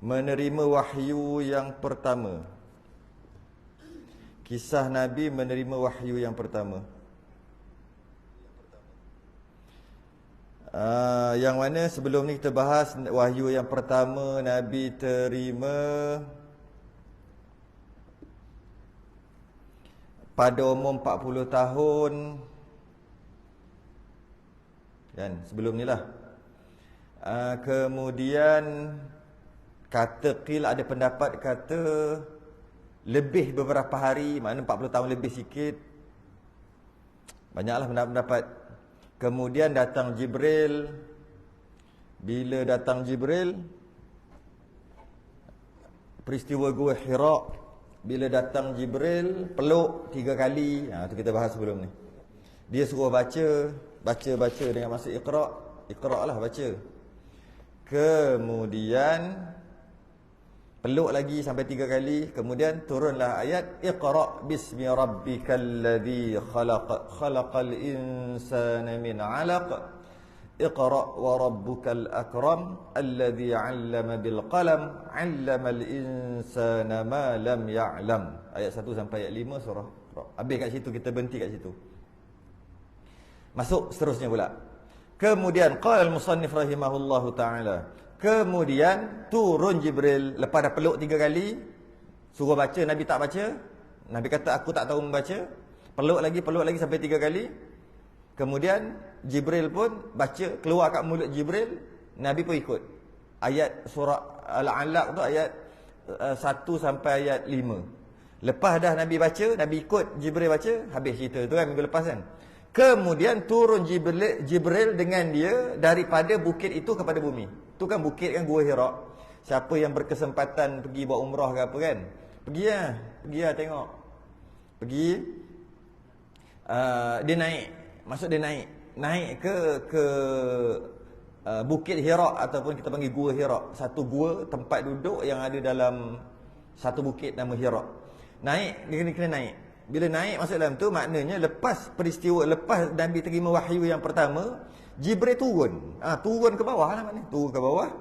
menerima wahyu yang pertama. Kisah Nabi menerima wahyu yang pertama. Yang mana sebelum ni kita bahas wahyu yang pertama Nabi terima pada umur 40 tahun. Kan, sebelum ni lah. Kemudian kata qil, ada pendapat kata lebih beberapa hari, maknanya 40 tahun lebih sikit. Banyaklah pendapat. Kemudian datang Jibril. Bila datang Jibril, peristiwa Gua Hira. Bila datang Jibril, peluk 3 kali. Tu kita bahas sebelum ni. Dia suruh baca dengan maksud Iqra' lah, baca. Kemudian peluk lagi sampai 3 kali. Kemudian turunlah ayat Iqra' bismi rabbikal ladzi khalaqal insana min 'alaq Iqra' wa rabbukal akram alladzi 'allama bil qalam 'allamal insana ma lam ya'lam. Ayat 1 sampai ayat 5 surah Iqra'. Habis kat situ, kita berhenti kat situ. Masuk seterusnya pula. Kemudian qala al-musannif rahimahullahu taala. Kemudian turun Jibril lepas dah peluk 3 kali, suruh baca, Nabi tak baca. Nabi kata aku tak tahu membaca. Peluk lagi sampai 3 kali. Kemudian Jibril pun baca, keluar kat mulut Jibril, Nabi pun ikut. Ayat surah Al-Alaq tu ayat 1 sampai ayat 5. Lepas dah Nabi baca, Nabi ikut Jibril baca, habis cerita tu kan minggu lepas kan. Kemudian turun Jibril dengan dia daripada bukit itu kepada bumi. Tu kan bukit kan, Gua Hira. Siapa yang berkesempatan pergi buat umrah ke apa kan, pergi lah tengok. Pergi, dia naik. Maksud dia naik ke bukit Hira, ataupun kita panggil Gua Hira. Satu gua, tempat duduk yang ada dalam satu bukit nama Hira. Naik, dia kena naik. Bila naik masuk dalam tu, maknanya lepas Nabi terima wahyu yang pertama, Jibril turun. Turun ke bawah lah maknanya. Turun ke bawah.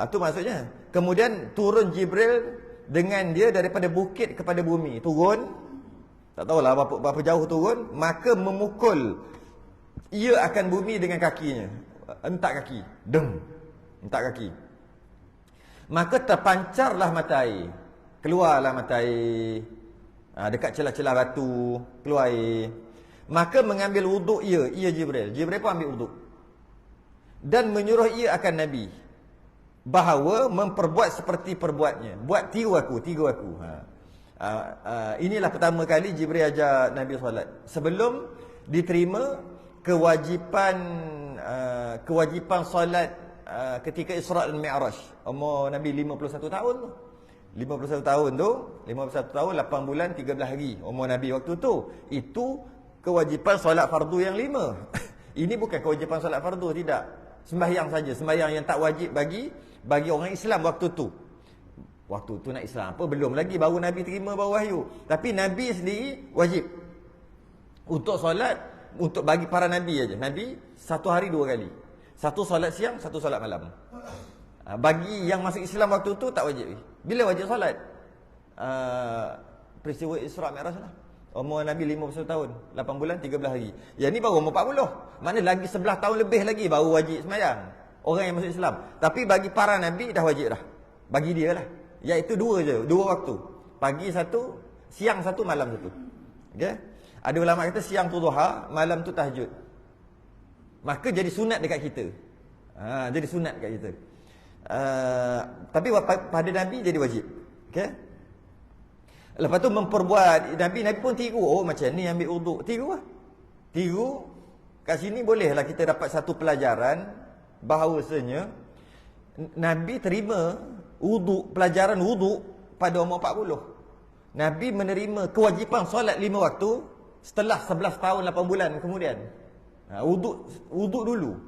Tu maksudnya. Kemudian turun Jibril dengan dia daripada bukit kepada bumi. Turun. Tak tahulah berapa jauh turun. Maka memukul ia akan bumi dengan kakinya. Hentak kaki. Hentak kaki. Maka terpancarlah mata air. Keluarlah mata air. Dekat celah-celah batu keluar air. Maka mengambil wuduk ia Jibril pun ambil wuduk, dan menyuruh ia akan Nabi bahawa memperbuat seperti perbuatnya. Buat tiru aku. Inilah pertama kali Jibril ajar Nabi solat. Sebelum diterima kewajipan solat ketika Isra' dan Mi'raj. Umur Nabi 51 tahun tu. 51 tahun, 8 bulan 13 hari umur Nabi waktu tu. Itu kewajipan solat fardu yang 5. Ini bukan kewajipan solat fardu, tidak. Sembahyang saja, sembahyang yang tak wajib bagi orang Islam waktu tu. Waktu tu nak Islam apa? Belum lagi, baru Nabi terima baru wahyu. Tapi Nabi sendiri wajib untuk solat, untuk bagi para Nabi aja. Nabi satu hari 2 kali. Satu solat siang, satu solat malam. Bagi yang masuk Islam waktu tu tak wajib. Bila wajib solat? Peristiwa Isra' Mi'raj lah. Umur Nabi 51 tahun, 8 bulan 13 hari. Yang ni baru umur 40. Mana lagi 11 tahun lebih lagi baru wajib sembahyang orang yang masuk Islam. Tapi bagi para Nabi dah wajib dah. Bagi dia lah. Iaitu 2 je, 2 waktu. Pagi 1, siang 1, malam 1. Okay? Ada ulama kata siang tu duha, malam tu tahajud. Maka jadi sunat dekat kita. Jadi sunat dekat kita. Tapi pada Nabi jadi wajib. Okay? Lepas tu memperbuat, Nabi pun tiru. Macam ni ambil wuduk. Tiru lah. Tiru. Kat sini bolehlah kita dapat satu pelajaran bahawasanya Nabi terima pelajaran wuduk pada umur 40. Nabi menerima kewajipan solat 5 waktu setelah 11 tahun 8 bulan kemudian. Wuduk dulu.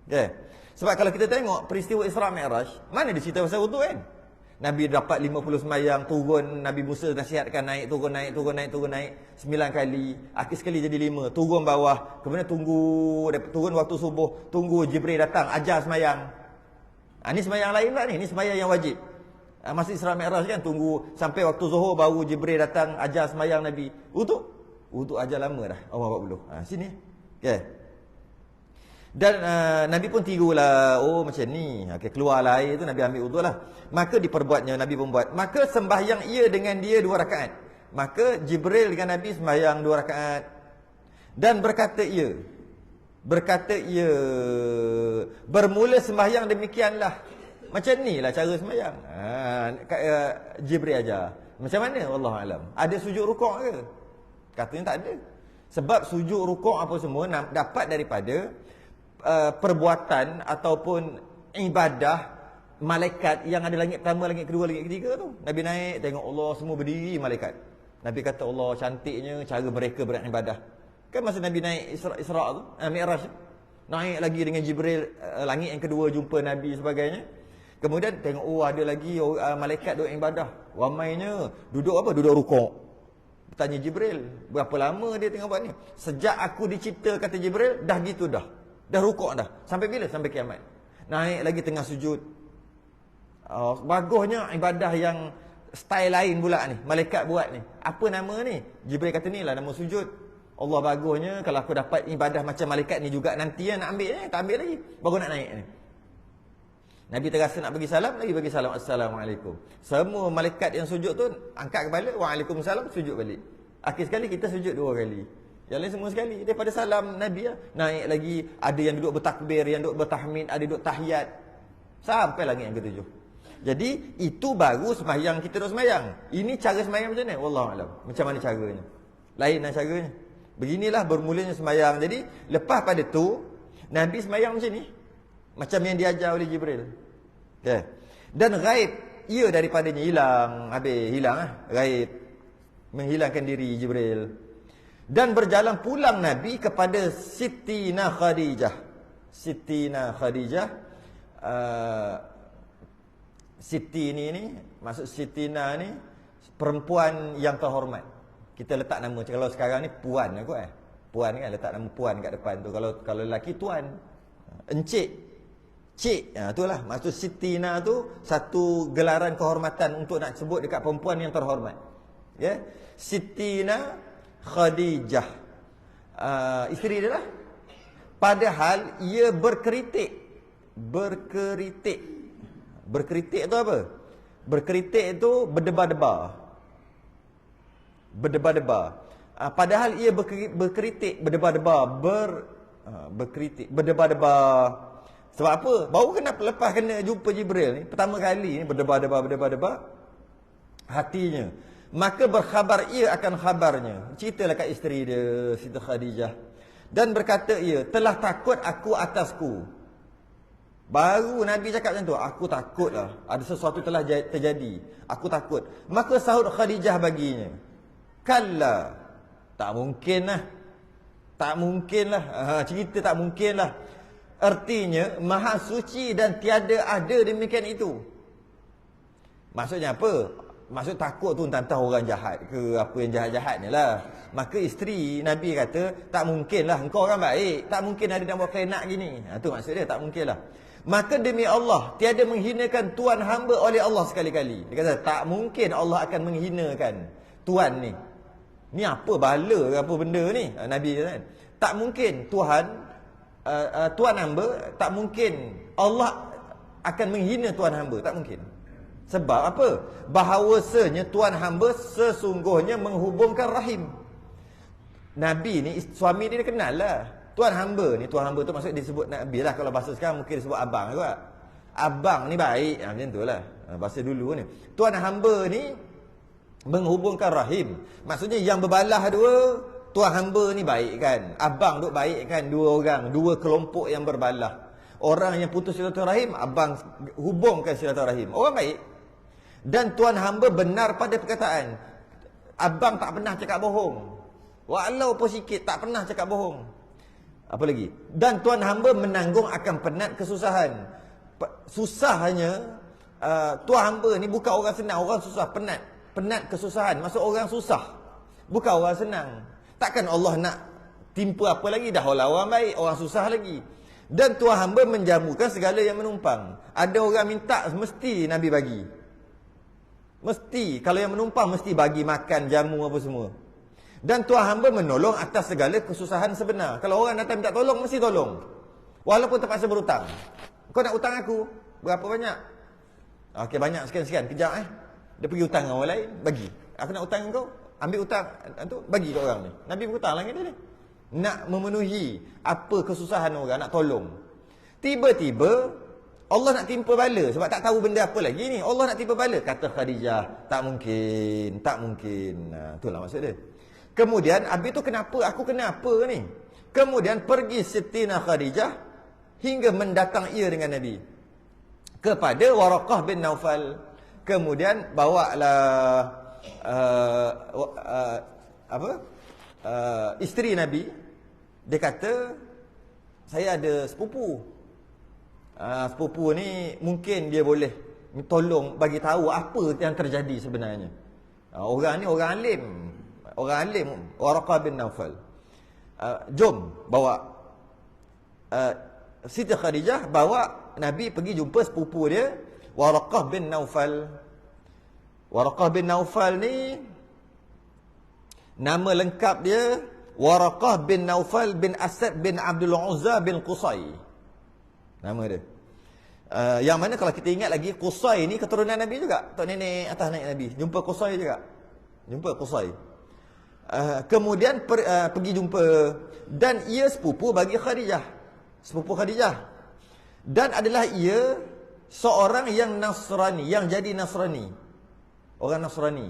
Okay? Sebab kalau kita tengok peristiwa Isra' Mi'raj, mana dia cerita pasal wuduk kan? Nabi dapat 50 sembahyang, turun, Nabi Musa nasihatkan naik, turun, 9 kali, akhir sekali jadi 5, turun bawah, kemudian turun waktu subuh, tunggu Jibril datang, ajar sembahyang. Ni sembahyang lain pula ni sembahyang yang wajib. Masa Isra Mi'raj kan tunggu sampai waktu Zuhur baru Jibril datang ajar sembahyang Nabi. Untuk ajar lama dah, awal 40. Sini. Okey. Dan Nabi pun tirulah, macam ni. Okey, keluarlah air tu, Nabi ambil wuduk lah. Maka diperbuatnya, Nabi pun buat. Maka sembahyang ia dengan dia 2 rakaat. Maka Jibril dengan Nabi sembahyang 2 rakaat. Dan berkata ia, bermula sembahyang demikianlah. Macam ni lah cara sembahyang. Jibril ajar. Macam mana? Wallahualam. Ada sujud rukuk ke? Katanya tak ada. Sebab sujud rukuk apa semua dapat daripada perbuatan ataupun ibadah malaikat yang ada langit pertama, langit kedua, langit ketiga tu. Nabi naik tengok Allah semua berdiri malaikat. Nabi kata Allah cantiknya cara mereka beribadah. Kan masa Nabi naik Isra tu, Mi'raj tu, naik lagi dengan Jibril, langit yang kedua jumpa Nabi sebagainya. Kemudian tengok ada lagi malaikat duduk ibadah. Ramainya duduk apa? Duduk rukuk. Tanya Jibril, berapa lama dia tengok buat ni? Sejak aku dicipta, kata Jibril, dah gitu dah. Dah rukuk dah. Sampai bila? Sampai kiamat. Naik lagi tengah sujud. Bagusnya ibadah yang style lain pula ni. Malaikat buat ni. Apa nama ni? Jibril kata ni lah nama sujud. Allah bagusnya kalau aku dapat ibadah macam malaikat ni juga nanti nak ambil ni. Tak ambil lagi. Baru nak naik ni. Nabi terasa nak bagi salam, lagi bagi salam. Assalamualaikum. Semua malaikat yang sujud tu angkat kepala, waalaikumsalam, sujud balik. Akhir sekali kita sujud 2 kali. Yang lain semua sekali. Daripada salam Nabi naik lagi, ada yang duduk bertakbir, yang duduk bertahmid, ada duduk tahiyat. Sampai langit yang ke-7. Jadi itu baru sembahyang kita duduk sembahyang. Ini cara sembahyang macam mana? Wallahualam. Macam mana caranya? Lain lah caranya. Beginilah bermulanya sembahyang. Jadi lepas pada tu Nabi sembahyang macam ni. Macam yang diajar oleh Jibril. Okay. Dan ghaib, ia daripadanya hilang. Habis hilang ghaib. Menghilangkan diri Jibril. Dan berjalan pulang Nabi kepada Sittina Khadijah. Sittina Khadijah. Siti ni, maksud Sittina ni perempuan yang terhormat. Kita letak nama, kalau sekarang ni puan aku Puan kan, letak nama puan kat depan tu. Kalau lelaki tuan. Encik. Cik, itulah maksud Sittina tu satu gelaran kehormatan untuk nak sebut dekat perempuan yang terhormat. Ya, Sittina Khadijah, isteri dia lah. Padahal ia berkeritik. Berkeritik tu apa? Berkeritik tu berdebar-debar. Padahal ia berkeritik, berdebar-debar, berkeritik, berdebar-debar. Sebab apa? Baru lepas kena jumpa Jibril ni, pertama kali ni berdebar-debar hatinya. Maka berkhabar ia akan khabarnya. Ceritalah kat isteri dia, Siti Khadijah. Dan berkata ia, telah takut aku atasku. Baru Nabi cakap macam tu, aku takutlah. Ada sesuatu telah terjadi. Aku takut. Maka sahut Khadijah baginya, kalla, tak mungkin lah. Cerita tak mungkin lah. Artinya maha suci dan tiada ada demikian itu. Maksudnya apa? Maksud takut tu tentang orang jahat ke apa yang jahat-jahat ni lah. Maka isteri Nabi kata, tak mungkin lah, engkau orang baik, tak mungkin ada nak buat kenak gini. Tu maksud dia, tak mungkin lah. Maka demi Allah, tiada menghinakan tuan hamba oleh Allah sekali-kali. Dia kata, tak mungkin Allah akan menghinakan tuan ni. Ni apa bala ke apa benda ni? Nabi kata kan, tak mungkin tuan hamba, tak mungkin Allah akan menghina tuan hamba, tak mungkin. Sebab apa? Bahawasanya tuan hamba sesungguhnya menghubungkan rahim. Nabi ni suami dia kenal lah. Tuan hamba tu maksud disebut Nabi lah. Kalau bahasa sekarang mungkin disebut abang juga. Abang ni baik, macam tu lah bahasa dulu ni. Tuan hamba ni menghubungkan rahim. Maksudnya yang berbalah dua, tuan hamba ni baik kan, abang duk baik kan, dua kelompok yang berbalah. Orang yang putus silaturahim, abang hubungkan silaturahim. Orang baik. Dan tuan hamba benar pada perkataan. Abang tak pernah cakap bohong. Walaupun sikit tak pernah cakap bohong. Apa lagi? Dan tuan hamba menanggung akan penat kesusahan. Susahnya tuan hamba ni bukan orang senang, orang susah, penat kesusahan. Maksud orang susah, bukan orang senang. Takkan Allah nak timpa apa lagi? Dah orang baik, orang susah lagi. Dan tuan hamba menjamukan segala yang menumpang. Ada orang minta, mesti Nabi bagi. Mesti. Kalau yang menumpang, mesti bagi makan, jamu apa semua. Dan tuan hamba menolong atas segala kesusahan sebenar. Kalau orang datang minta tolong, mesti tolong. Walaupun terpaksa berhutang. Kau nak hutang aku? Berapa banyak? Okey, banyak sekian-sekian. Kejap Dia pergi hutang dengan orang lain, bagi. Aku nak hutang kau, ambil hutang tu, bagi kat orang ni. Nabi berhutang lah dengan dia ni. Nak memenuhi apa kesusahan orang, nak tolong. Tiba-tiba Allah nak timpa bala sebab tak tahu benda apa lagi ni. Allah nak timpa bala. Kata Khadijah, tak mungkin, tak mungkin. Itulah maksud dia. Kemudian habis tu aku kenapa ni? Kemudian pergi Sittina Khadijah hingga mendatang ia dengan Nabi kepada Waraqah bin Naufal. Kemudian bawalah isteri Nabi. Dia kata, saya ada sepupu. Sepupu ni mungkin dia boleh tolong bagi tahu apa yang terjadi sebenarnya. Orang ni orang alim. Orang alim, Waraqah bin Naufal. Jom bawa Siti Khadijah bawa Nabi pergi jumpa sepupu dia, Waraqah bin Naufal. Waraqah bin Naufal ni nama lengkap dia Waraqah bin Naufal bin Asad bin Abdul Uzza bin Qusay. Nama dia. Yang mana kalau kita ingat lagi, Qusay ni keturunan Nabi juga. Tok nenek atas naik Nabi. Jumpa Qusay juga. Jumpa Qusay. Kemudian pergi jumpa. Dan ia sepupu bagi Khadijah. Sepupu Khadijah. Dan adalah ia seorang yang Nasrani. Yang jadi Nasrani. Orang Nasrani.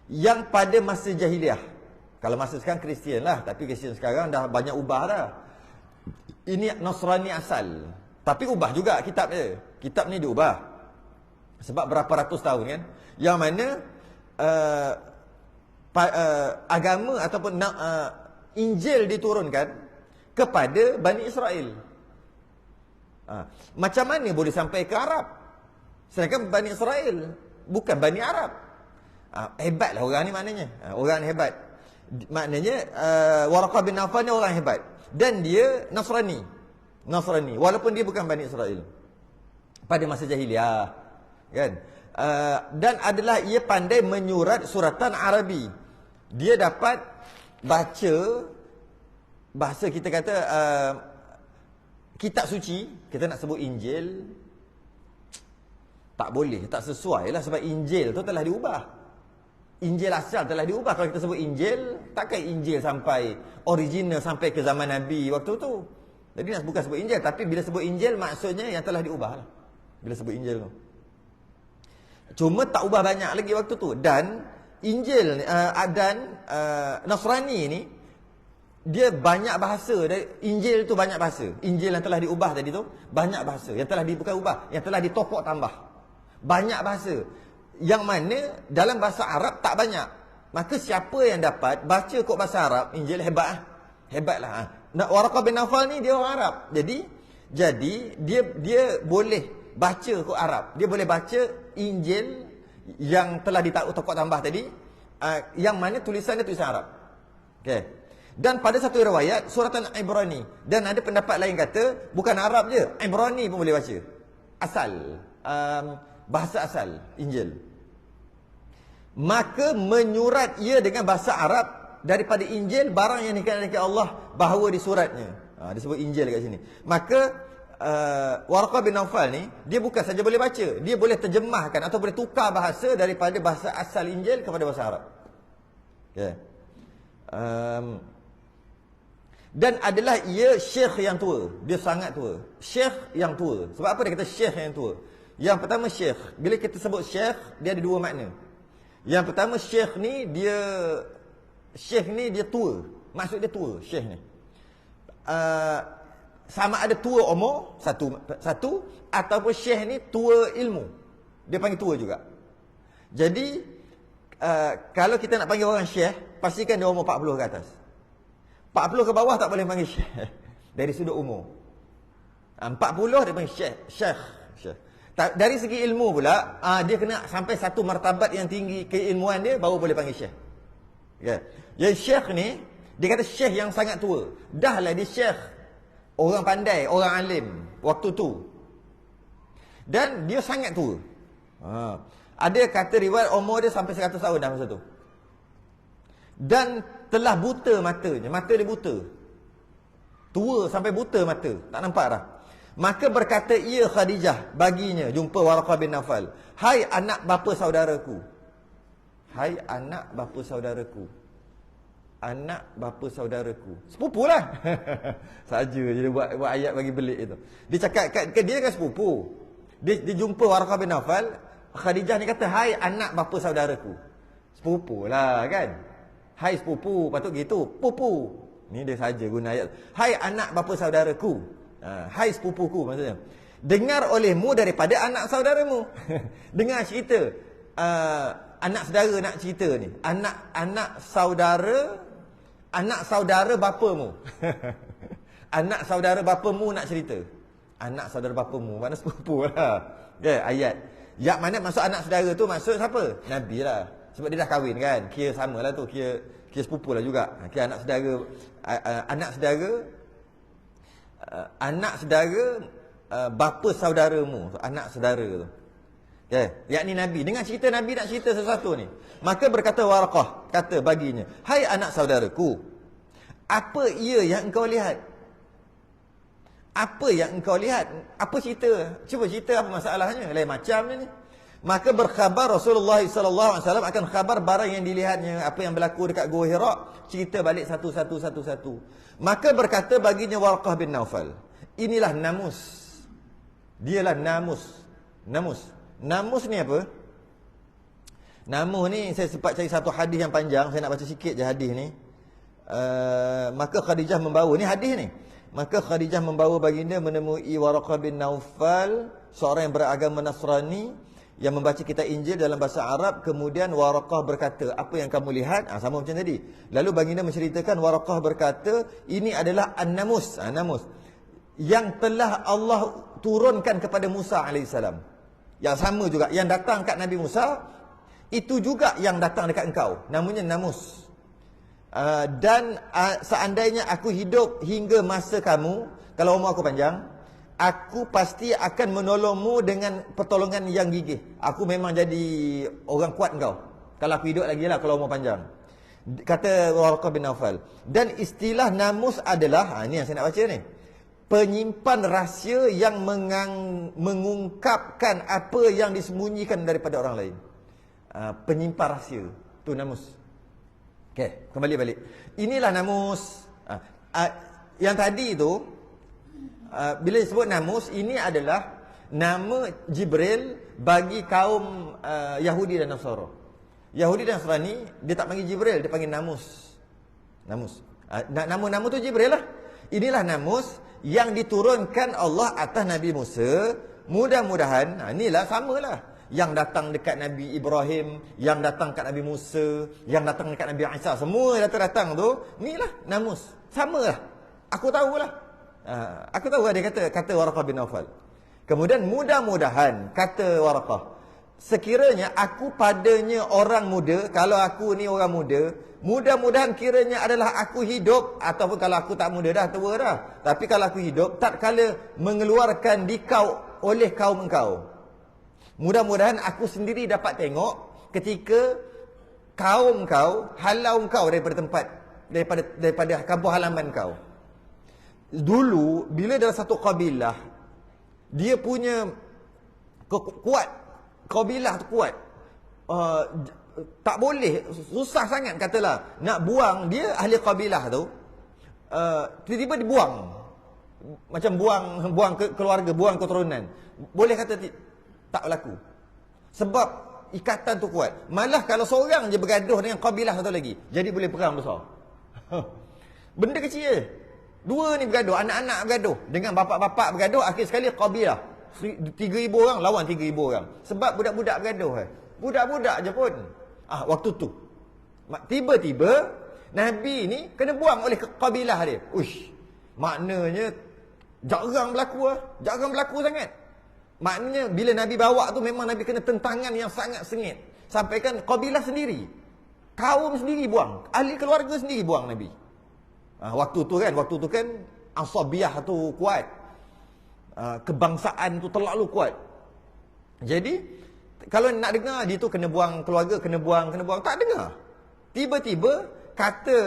Yang pada masa jahiliah. Kalau masa sekarang Kristian lah. Tapi Kristian sekarang dah banyak ubah dah. Ini Nasrani asal. Tapi ubah juga kitab dia. Kitab ni diubah. Sebab berapa ratus tahun kan. Yang mana agama ataupun Injil diturunkan kepada Bani Israel. Macam mana boleh sampai ke Arab? Sedangkan Bani Israel bukan Bani Arab. Hebatlah orang ni maknanya. Orang ni hebat. Maknanya Waraqah bin Naufal ni orang hebat. Dan dia Nasrani. Nasrani. Walaupun dia bukan Bani Israel. Pada masa jahiliah. Kan? Dan adalah ia pandai menyurat suratan Arabi. Dia dapat baca, bahasa kita kata kitab suci. Kita nak sebut Injil, tak boleh, tak sesuai lah. Sebab Injil tu telah diubah. Injil asal telah diubah. Kalau kita sebut Injil, takkan Injil sampai original sampai ke zaman Nabi waktu tu. Jadi nak bukan sebut Injil. Tapi bila sebut Injil, maksudnya yang telah diubah lah. Bila sebut Injil tu, cuma tak ubah banyak lagi waktu tu. Dan Injil dan Nasrani ni, dia banyak bahasa. Injil tu banyak bahasa. Injil yang telah diubah tadi tu banyak bahasa. Yang telah bukan ubah, yang telah ditopok tambah. Banyak bahasa. Yang mana dalam bahasa Arab tak banyak. Maka siapa yang dapat baca kod bahasa Arab, Injil hebat lah. Hebat lah. Waraqah bin Naufal ni dia orang Arab. Jadi dia boleh baca kod Arab. Dia boleh baca Injil yang telah ditokok tambah tadi, yang mana tulisannya tulisan Arab. Okey. Dan pada satu riwayat suratan Ibrani. Dan ada pendapat lain kata bukan Arab je, Ibrani pun boleh baca. Asal bahasa asal Injil. Maka menyurat ia dengan bahasa Arab daripada Injil barang yang dikatakan Allah bahawa di suratnya. Disebut Injil kat sini. Maka Waraqah bin Naufal ni, dia bukan saja boleh baca, dia boleh terjemahkan atau boleh tukar bahasa daripada bahasa asal Injil kepada bahasa Arab. Okay. Dan adalah ia syekh yang tua. Dia sangat tua. Syekh yang tua. Sebab apa dia kata syekh yang tua? Yang pertama syekh. Bila kita sebut syekh, dia ada dua makna. Yang pertama syekh ni dia tua. Maksud dia tua, syekh ni. Sama ada tua umur satu ataupun syekh ni tua ilmu. Dia panggil tua juga. Jadi kalau kita nak panggil orang syekh, pastikan dia umur 40 ke atas. 40 ke bawah tak boleh panggil syekh dari sudut umur. 40 dia panggil syekh. Dari segi ilmu pula, dia kena sampai satu martabat yang tinggi keilmuan dia baru boleh panggil syekh. Okay. Jadi syekh ni, dia kata syekh yang sangat tua. Dah lah dia syekh Orang pandai, orang alim waktu tu. Dan dia sangat tua. Ada kata riwayat umur dia sampai 100 tahun dah masa tu. Dan telah buta matanya. Mata dia buta. Tua sampai buta mata. Tak nampak dah. Maka berkata ia Khadijah baginya, jumpa Waraqah bin Nawfal. Hai anak bapa saudaraku. Hai anak bapa saudaraku. Anak bapa saudaraku. Sepupu lah. Saja je dia buat ayat bagi belik itu. Dia cakap kat dia kan sepupu. Dia jumpa Waraqah bin Nawfal. Khadijah ni kata, hai anak bapa saudaraku. Sepupu lah kan. Hai sepupu, patut gitu. Pupu. Ni dia saja guna ayat. Hai anak bapa saudaraku. Hai sepupuku maksudnya. Dengar olehmu daripada anak saudaramu. Dengar cerita. Anak saudara nak cerita ni. Anak saudara bapamu. Anak saudara bapamu nak cerita. Anak saudara bapamu, mana sepupu lah. Okay, ayat. Yang mana masuk anak saudara tu maksud siapa? Nabi lah. Sebab dia dah kahwin kan. Kira sama lah tu. Kira sepupu lah juga. Kira anak saudara. Anak saudara bapa saudaramu. Anak saudara tu. Okay. Yakni Nabi. Dengan cerita Nabi nak cerita sesuatu ni. Maka berkata Waraqah. Kata baginya. Hai anak saudaraku. Apa ia yang engkau lihat? Apa yang engkau lihat? Apa cerita? Cuba cerita apa masalahnya. Lain macam ni. Maka berkhabar Rasulullah SAW akan khabar barang yang dilihatnya. Apa yang berlaku dekat Gua Hira. Cerita balik satu-satu. Maka berkata baginya Waraqah bin Nawfal. Inilah namus. Dialah namus. Namus ni apa? Namus ni saya sempat cari satu hadis yang panjang. Saya nak baca sikit je hadis ni. Maka Khadijah membawa. Ni hadis ni. Maka Khadijah membawa baginda menemui Waraqah bin Nawfal, seorang yang beragama Nasrani, yang membaca kitab Injil dalam bahasa Arab. Kemudian Waraqah berkata, apa yang kamu lihat? Sama macam tadi. Lalu baginda menceritakan, Waraqah berkata, ini adalah An-Namus. Namus. Yang telah Allah turunkan kepada Musa AS. Yang sama juga. Yang datang kat Nabi Musa, itu juga yang datang dekat engkau. Namanya Namus. Dan seandainya aku hidup hingga masa kamu, kalau umur aku panjang, aku pasti akan menolongmu dengan pertolongan yang gigih. Aku memang jadi orang kuat engkau kalau aku hidup lagi lah, kalau umur panjang. Kata Waraqah bin Nawfal. Dan istilah namus adalah, ini yang saya nak baca ni, penyimpan rahsia yang mengungkapkan apa yang disembunyikan daripada orang lain. Penyimpan rahsia, tu namus. Okey, kembali balik. Inilah namus. Yang tadi tu, bila disebut namus, ini adalah nama Jibril bagi kaum Yahudi dan Nasara. Yahudi dan Nasrani, dia tak panggil Jibril, dia panggil namus. Nama-nama tu Jibril lah. Inilah namus yang diturunkan Allah atas Nabi Musa. Mudah-mudahan, inilah samalah. Yang datang dekat Nabi Ibrahim, yang datang dekat Nabi Musa, yang datang dekat Nabi Isa, semua datang tu, inilah namus. Samalah. Aku tahulah. Aku tahu dia kata Waraqah bin Nawfal. Kemudian mudah-mudahan, kata Waraqah, sekiranya aku padanya orang muda, kalau aku ni orang muda, mudah-mudahan kiranya adalah aku hidup, ataupun kalau aku tak muda dah, tua dah, tapi kalau aku hidup, tak kala mengeluarkan dikau oleh kaum engkau. Mudah-mudahan aku sendiri dapat tengok ketika kaum kau halau kau daripada tempat, daripada kampung halaman kau. Dulu bila dalam satu kabilah dia punya kuat, kabilah tu kuat, tak boleh, susah sangat katalah nak buang dia ahli kabilah tu, tiba-tiba dibuang, macam buang keluarga, buang keturunan, boleh kata tak berlaku. Sebab ikatan tu kuat. Malah kalau seorang je bergaduh dengan kabilah satu lagi, jadi boleh perang besar. Benda kecil je. Dua ni bergaduh, anak-anak bergaduh, dengan bapak-bapak bergaduh, akhir sekali kabilah 3,000 orang lawan 3,000 orang. Sebab budak-budak bergaduh. Budak-budak je pun. Waktu tu tiba-tiba Nabi ni kena buang oleh kabilah dia. Uish, maknanya jarang berlaku sangat. Maknanya bila Nabi bawa tu memang Nabi kena tentangan yang sangat sengit. Sampaikan kabilah sendiri, kaum sendiri buang, ahli keluarga sendiri buang Nabi. Waktu tu kan Asabiyah tu kuat. Kebangsaan tu terlalu kuat. Jadi kalau nak dengar dia tu kena buang keluarga, kena buang, tak dengar. Tiba-tiba kata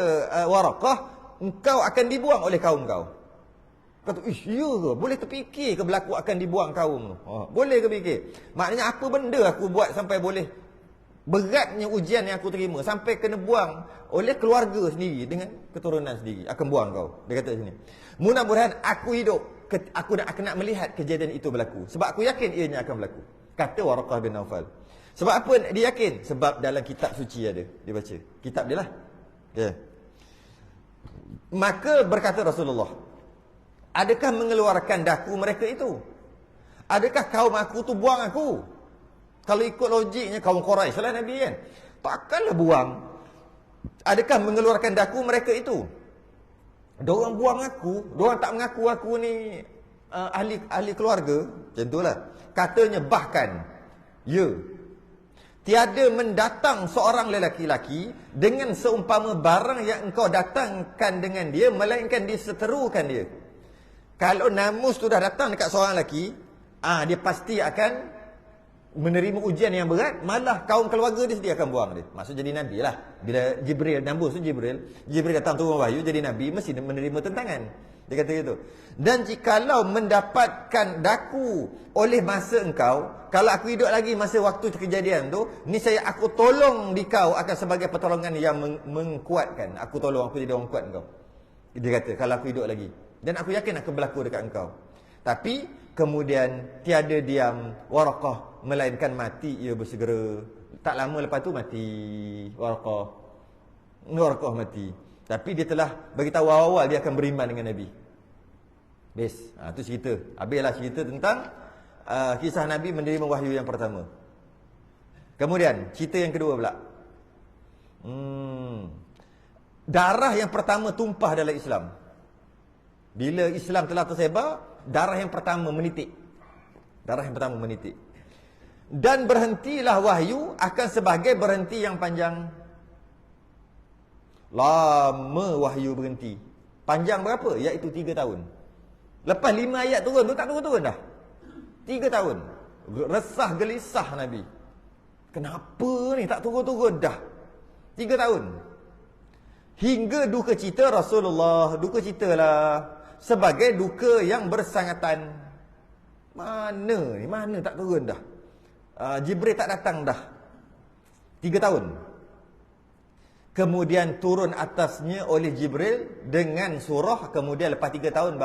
Waraqah, engkau akan dibuang oleh kaum kau. Kata, iya ke? Boleh terfikir ke berlaku akan dibuang kaum tu? Boleh ke fikir? Maknanya apa benda aku buat sampai boleh beratnya ujian yang aku terima sampai kena buang oleh keluarga sendiri dengan keturunan sendiri, akan buang kau. Dia kata sini, mudah-mudahan aku hidup, aku nak melihat kejadian itu berlaku, sebab aku yakin ianya akan berlaku, kata Waraqah bin Naufal. Sebab apa dia yakin? Sebab dalam kitab suci ada, dia baca kitab dia lah. Okay. Maka berkata Rasulullah, adakah mengeluarkan daku mereka itu? Adakah kaum aku tu buang aku? Kalau ikut logiknya kaum Quraisy lah Nabi kan, takkanlah buang. Adakah mengeluarkan daku mereka itu? Diorang buang aku, diorang tak mengaku aku ni ahli keluarga, macam itulah. Katanya bahkan, ya, tiada mendatang seorang lelaki-laki dengan seumpama barang yang engkau datangkan dengan dia, melainkan diseterukan dia. Kalau namus tu dah datang dekat seorang lelaki, dia pasti akan menerima ujian yang berat, malah kaum keluarga dia sendiri akan buang dia. Maksud jadi Nabi lah. Bila Jibril, nambus tu Jibril datang turun wahyu jadi Nabi, mesti menerima tentangan. Dia kata gitu. Dan jikalau mendapatkan daku oleh masa engkau, kalau aku hidup lagi masa waktu kejadian tu, niscaya aku tolong di kau akan sebagai pertolongan yang mengkuatkan. Aku jadi orang kuat engkau. Dia kata, kalau aku hidup lagi. Dan aku yakin akan berlaku dekat engkau. Tapi kemudian tiada diam Waraqah, melainkan mati ia bersegera. Tak lama lepas tu mati Waraqah mati. Tapi dia telah beritahu awal dia akan beriman dengan Nabi. Bes, tu cerita. Habislah cerita tentang kisah Nabi menerima wahyu yang pertama. Kemudian cerita yang kedua pula. Darah yang pertama tumpah dalam Islam. Bila Islam telah tersebar, darah yang pertama menitik. Dan berhentilah wahyu akan sebagai berhenti yang panjang. Lama wahyu berhenti. Panjang berapa? Iaitu 3 tahun. Lepas 5 ayat turun tu tak turun-turun dah. 3 tahun. Resah gelisah Nabi. Kenapa ni tak turun-turun dah? 3 tahun. Hingga duka cita Rasulullah. Duka cita lah. Sebagai duka yang bersangatan. Mana tak turun dah. Jibril tak datang dah. 3 tahun. Kemudian turun atasnya oleh Jibril dengan surah. Kemudian lepas 3 tahun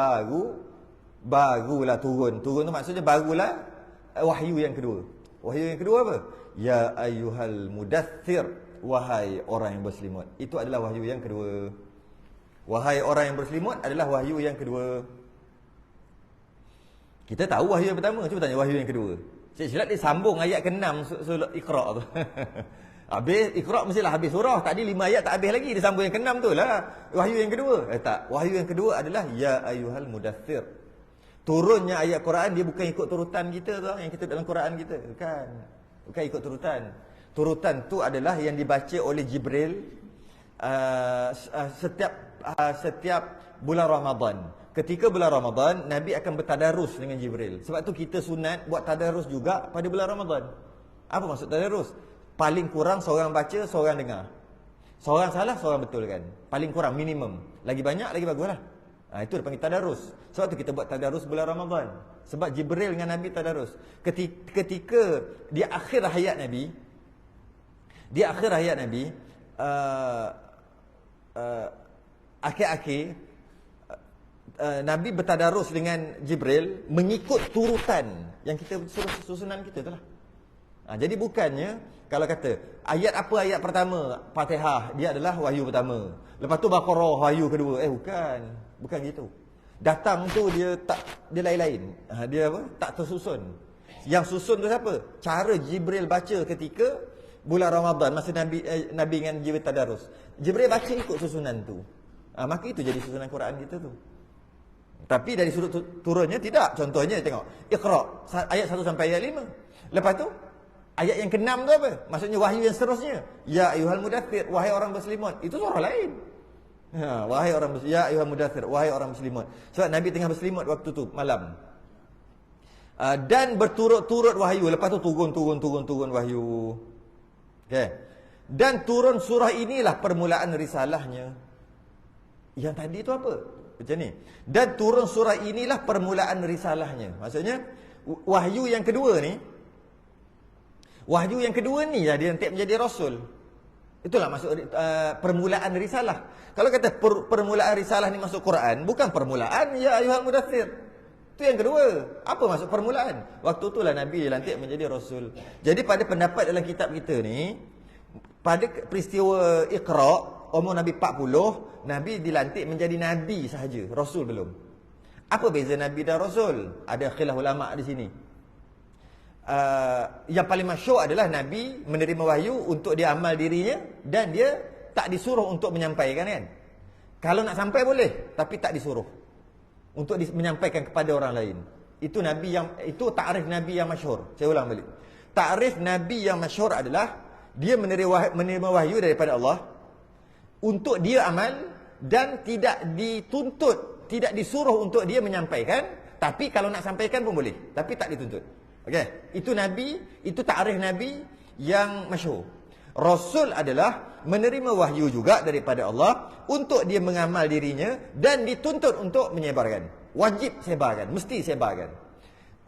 barulah turun. Turun tu maksudnya barulah wahyu yang kedua. Wahyu yang kedua apa? Ya ayyuhal mudaththir, wahai orang yang berselimut. Itu adalah wahyu yang kedua. Wahai orang yang berselimut adalah wahyu yang kedua. Kita tahu wahyu yang pertama, cuba tanya wahyu yang kedua. Cik silap dia sambung ayat ke-6 surah Iqra tu. Habis Iqra mestilah habis surah. Tadi 5 ayat tak habis lagi, dia sambung yang ke-6 tu lah. Wahyu yang kedua. Tak, wahyu yang kedua adalah ya ayyuhal mudaththir. Turunnya ayat Quran dia bukan ikut turutan kita tu, yang kita dalam Quran kita. Bukan ikut turutan. Turutan tu adalah yang dibaca oleh Jibril setiap bulan Ramadan. Ketika bulan Ramadan, Nabi akan bertadarus dengan Jibril. Sebab tu kita sunat buat tadarus juga pada bulan Ramadan. Apa maksud tadarus? Paling kurang seorang baca, seorang dengar. Seorang salah, seorang betulkan. Paling kurang, minimum. Lagi banyak, lagi baguslah. Itu dipanggil tadarus. Sebab tu kita buat tadarus bulan Ramadan. Sebab Jibril dengan Nabi tadarus. Ketika di akhir hayat Nabi, akhir-akhir Nabi bertadarus dengan Jibril mengikut turutan yang kita susunan kita tu lah. Jadi bukannya kalau kata ayat apa ayat pertama Fatihah dia adalah wahyu pertama, lepas tu Baqarah wahyu kedua. Bukan gitu. Datang tu dia lain-lain. Dia apa? Tak tersusun. Yang susun tu siapa? Cara Jibril baca ketika bulan Ramadan masa Nabi dengan Jibril tadarus. Jibril baca ikut susunan tu. Maka itu jadi susunan Quran kita tu. Tapi dari sudut turunnya tidak. Contohnya tengok Iqra ayat 1 sampai ayat 5. Lepas tu ayat yang ke-6 tu apa? Maksudnya wahyu yang seterusnya. Ya ayyuhal mudaththir, wahai orang berselimut. Itu surah lain. Wahai orang muslim, ya ayuhal mudaththir, wahai orang muslimut. Sebab Nabi tengah berselimut waktu tu malam. Dan berturut-turut wahyu. Lepas tu turun wahyu. Okey. Dan turun surah inilah permulaan risalahnya. Yang tadi tu apa? Macam ni. Dan turun surah inilah permulaan risalahnya. Maksudnya wahyu yang kedua ni, wahyu yang kedua ni lah dia nanti menjadi rasul. Itulah maksud permulaan risalah. Kalau kata permulaan risalah ni masuk Quran, bukan permulaan ya ayuhal mudaththir. Itu yang kedua. Apa maksud permulaan? Waktu itulah Nabi dilantik menjadi rasul. Jadi pada pendapat dalam kitab kita ni, pada peristiwa Iqra, umur Nabi 40, Nabi dilantik menjadi Nabi sahaja, rasul belum. Apa beza Nabi dan rasul? Ada khilaf ulama di sini. Yang paling masyhur adalah Nabi menerima wahyu untuk dia amal dirinya dan dia tak disuruh untuk menyampaikan, kan? Kalau nak sampai boleh, tapi tak disuruh untuk menyampaikan kepada orang lain. Itu takrif Nabi yang masyhur. Saya ulang balik. Takrif Nabi yang masyhur adalah dia menerima wahyu daripada Allah untuk dia amal dan tidak dituntut, tidak disuruh untuk dia menyampaikan, tapi kalau nak sampaikan pun boleh, tapi tak dituntut. Okey, itu Nabi, itu takrif Nabi yang masyhur. Rasul adalah menerima wahyu juga daripada Allah untuk dia mengamal dirinya dan dituntut untuk menyebarkan. Wajib sebarkan, mesti sebarkan.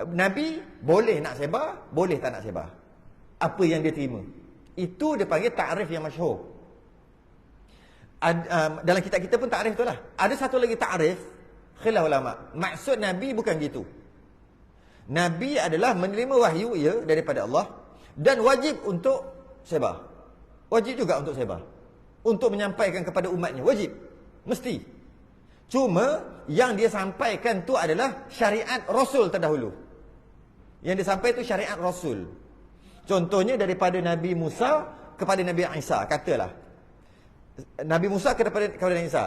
Nabi boleh nak sebar, boleh tak nak sebar. Apa yang dia terima. Itu dia panggil takrif yang masyhur. Dalam kitab kita pun takrif itulah. Ada satu lagi takrif, khilaf ulama. Maksud Nabi bukan gitu. Nabi adalah menerima wahyu ya daripada Allah dan wajib untuk sebar. Wajib juga untuk sebar. Untuk menyampaikan kepada umatnya, wajib. Mesti. Cuma yang dia sampaikan tu adalah syariat Rasul terdahulu. Yang dia sampaikan tu syariat Rasul. Contohnya daripada Nabi Musa kepada Nabi Isa, katalah. Nabi Musa kepada Nabi Isa.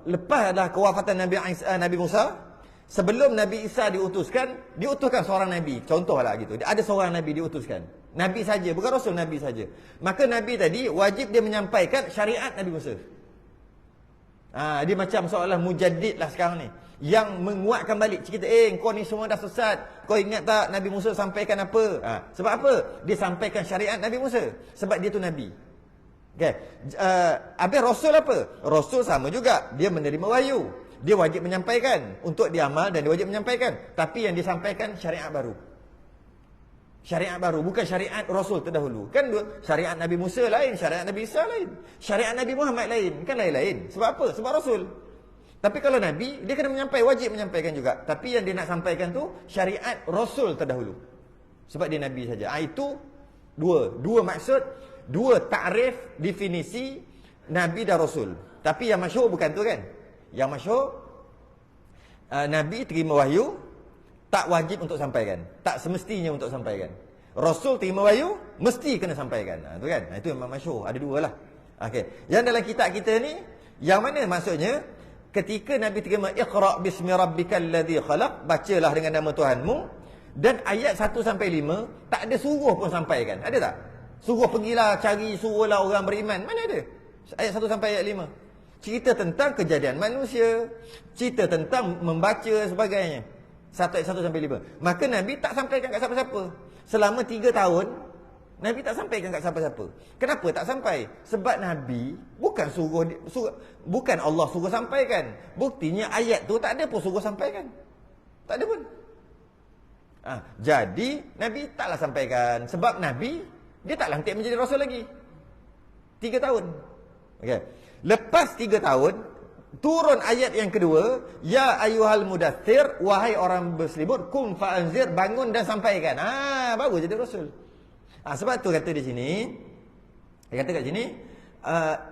Lepaslah kewafatan Nabi Musa, sebelum Nabi Isa diutuskan seorang Nabi. Contohlah gitu. Ada seorang Nabi diutuskan. Nabi saja, bukan Rasul, Nabi saja. Maka Nabi tadi wajib dia menyampaikan syariat Nabi Musa. Dia macam seolah mujaddid lah sekarang ni. Yang menguatkan balik cerita, kau ni semua dah sesat. Kau ingat tak Nabi Musa sampaikan apa? Sebab apa? Dia sampaikan syariat Nabi Musa. Sebab dia tu Nabi. Okay. Habis Rasul apa? Rasul sama juga. Dia menerima wahyu. Dia wajib menyampaikan. Untuk dia amal dan dia wajib menyampaikan. Tapi yang disampaikan syariat baru. Syariat baru, bukan syariat Rasul terdahulu. Kan syariat Nabi Musa lain, syariat Nabi Isa lain. Syariat Nabi Muhammad lain, kan lain-lain. Sebab apa? Sebab Rasul. Tapi kalau Nabi, dia kena menyampaikan, wajib menyampaikan juga. Tapi yang dia nak sampaikan tu syariat Rasul terdahulu. Sebab dia Nabi saja. Itu dua maksud, dua takrif, definisi Nabi dan Rasul. Tapi yang masyhur bukan tu, kan? Yang masyhur Nabi terima wahyu, tak wajib untuk sampaikan. Tak semestinya untuk sampaikan. Rasul terima wahyu, mesti kena sampaikan. Itu kan? Itu memang masyhur. Ada dua lah. Okay. Yang dalam kitab kita ni, yang mana maksudnya, ketika Nabi terima Iqra' bismi rabbikal ladzi khalaq, bacalah dengan nama Tuhanmu, dan ayat 1 sampai 5, tak ada suruh pun sampaikan. Ada tak? Suruh pergilah cari, suruhlah orang beriman. Mana ada? Ayat 1 sampai ayat 5. Cerita tentang kejadian manusia, cerita tentang membaca sebagainya. 1 ayat 1 sampai 5. Maka Nabi tak sampaikan kat siapa-siapa. Selama 3 tahun, Nabi tak sampaikan kat siapa-siapa. Kenapa tak sampai? Sebab Nabi bukan bukan Allah suruh sampaikan. Buktinya ayat tu tak ada pun suruh sampaikan. Tak ada pun. Jadi Nabi taklah sampaikan. Sebab Nabi, dia tak lantik menjadi Rasul lagi. 3 tahun. Okay. Lepas 3 tahun, turun ayat yang kedua, ya ayyuhal mudaththir, wahai orang berselimut, kum fa'anzir, bangun dan sampaikan. Baru jadi Rasul. Sebab tu kata di sini, dia kata kat sini,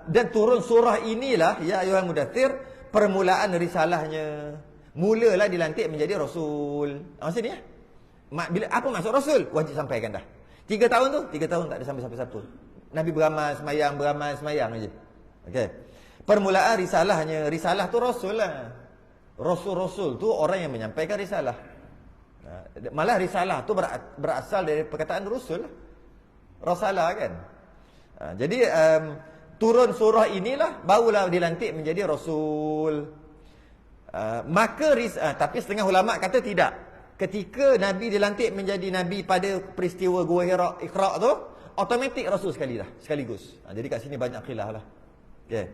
dan turun surah inilah, ya ayyuhal mudaththir, permulaan risalahnya. Mulalah dilantik menjadi Rasul. Maksud ni, apa maksud Rasul? Wajib sampaikan dah. 3 tahun tu, 3 tahun tak ada sampai siapa-siapa. Nabi beramal semayang aja. Okey. Permulaan risalahnya. Risalah tu Rasul lah. Rasul-Rasul tu orang yang menyampaikan risalah. Malah risalah tu berasal dari perkataan Rasul. Rasalah kan. Jadi turun surah inilah barulah dilantik menjadi Rasul. Tapi setengah ulama kata tidak. Ketika Nabi dilantik menjadi Nabi pada peristiwa Gua Hira Iqra' tu, automatik Rasul sekaligus. Jadi kat sini banyak khilaf lah. Okay.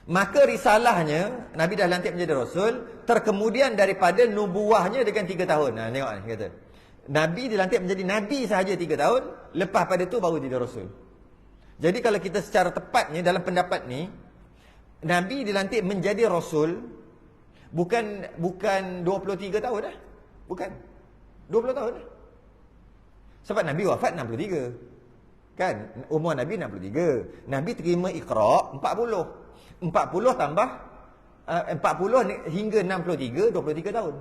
Maka risalahnya Nabi dah lantik menjadi Rasul, terkemudian daripada nubuahnya dengan 3 tahun. Tengok ni kata. Nabi dilantik menjadi Nabi sahaja 3 tahun, lepas pada tu baru jadi Rasul. Jadi kalau kita secara tepatnya dalam pendapat ni, Nabi dilantik menjadi Rasul bukan 23 tahun dah. Bukan. 20 tahun dah. Sebab Nabi wafat 63. Kan? Umur Nabi 63. Nabi terima Iqra' 40. 40 tambah 40 hingga 63, 23 tahun.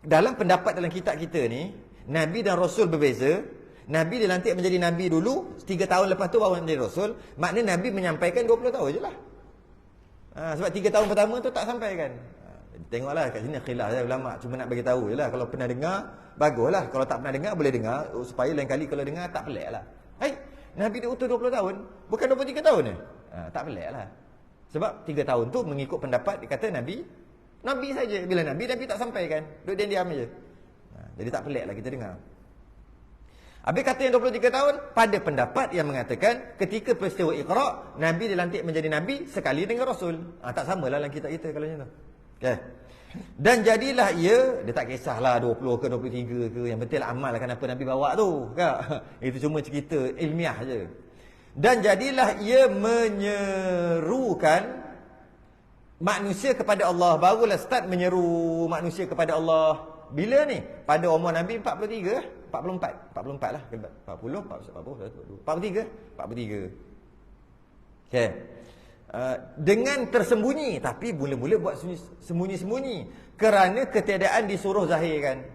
Dalam pendapat dalam kitab kita ni, Nabi dan Rasul berbeza. Nabi dilantik menjadi Nabi dulu, 3 tahun lepas tu baru menjadi Rasul. Maknanya Nabi menyampaikan 20 tahun je lah. Sebab 3 tahun pertama tu tak sampaikan. Tengoklah kat sini khilaf ya ulama, cuma nak bagi tahu je lah. Kalau pernah dengar, baguslah. Kalau tak pernah dengar, boleh dengar supaya lain kali kalau dengar tak pelik lah. Nabi diutus 20 tahun, bukan 23 tahun ni. Tak pelik lah. Sebab 3 tahun tu mengikut pendapat dikata Nabi saja. Bila Nabi tak sampaikan, duduk diam je. Jadi tak pelik lah kita dengar. Habis kata yang 23 tahun, pada pendapat yang mengatakan ketika peristiwa Iqra', Nabi dilantik menjadi Nabi sekali dengan Rasul. Tak samalah dalam kitab kita kalau macam tu. Okay. Dan jadilah ia, dia tak kisahlah 20 ke 23 ke, yang penting lah amalkan apa Nabi bawa tu. Itu cuma cerita ilmiah je. Dan jadilah ia menyerukan manusia kepada Allah. Barulah start menyeru manusia kepada Allah. Bila ni? Pada umur Nabi 43, 44 lah. 40, 43. Okay. Dengan tersembunyi, tapi mula-mula buat sembunyi-sembunyi kerana ketiadaan disuruh zahirkan.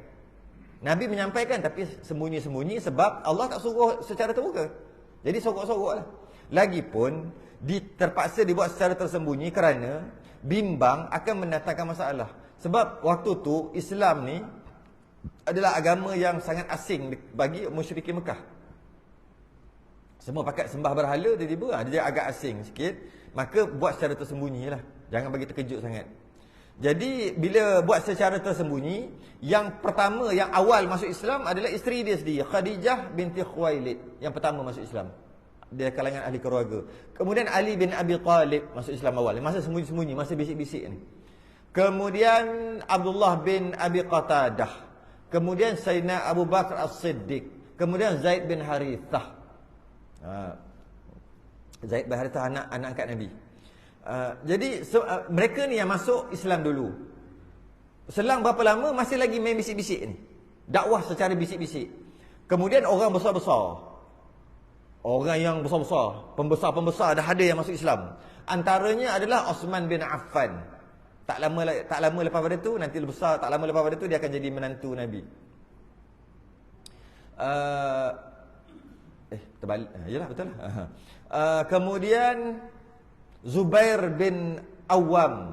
Nabi menyampaikan tapi sembunyi-sembunyi sebab Allah tak suruh secara terbuka. Jadi sorok-sorok lah. Lagipun terpaksa dibuat secara tersembunyi kerana bimbang akan mendatangkan masalah. Sebab waktu tu Islam ni adalah agama yang sangat asing bagi musyrikin Mekah. Semua pakat sembah berhala, tiba-tiba dia agak asing sikit. Maka buat secara tersembunyi lah. Jangan bagi terkejut sangat. Jadi bila buat secara tersembunyi, yang pertama, yang awal masuk Islam adalah isteri dia sendiri, Khadijah binti Khuwailid. Yang pertama masuk Islam. Dia kalangan ahli keluarga. Kemudian Ali bin Abi Talib masuk Islam awal. Masa sembunyi-sembunyi, masa bisik-bisik ni. Kemudian Abdullah bin Abi Qatadah. Kemudian Sayyidina Abu Bakar As-Siddiq. Kemudian Zaid bin Harithah. Zaid bin Harithah anak angkat Nabi. Jadi mereka ni yang masuk Islam dulu. Selang berapa lama masih lagi main bisik-bisik ni. Dakwah secara bisik-bisik. Kemudian orang besar-besar. Orang yang besar-besar, pembesar-pembesar dah ada yang masuk Islam. Antaranya adalah Osman bin Affan. Tak lama lepas pada tu, nanti besar, tak lama lepas pada tu dia akan jadi menantu Nabi. Terbalik. Yalah betul lah. Kemudian Zubair bin Awam,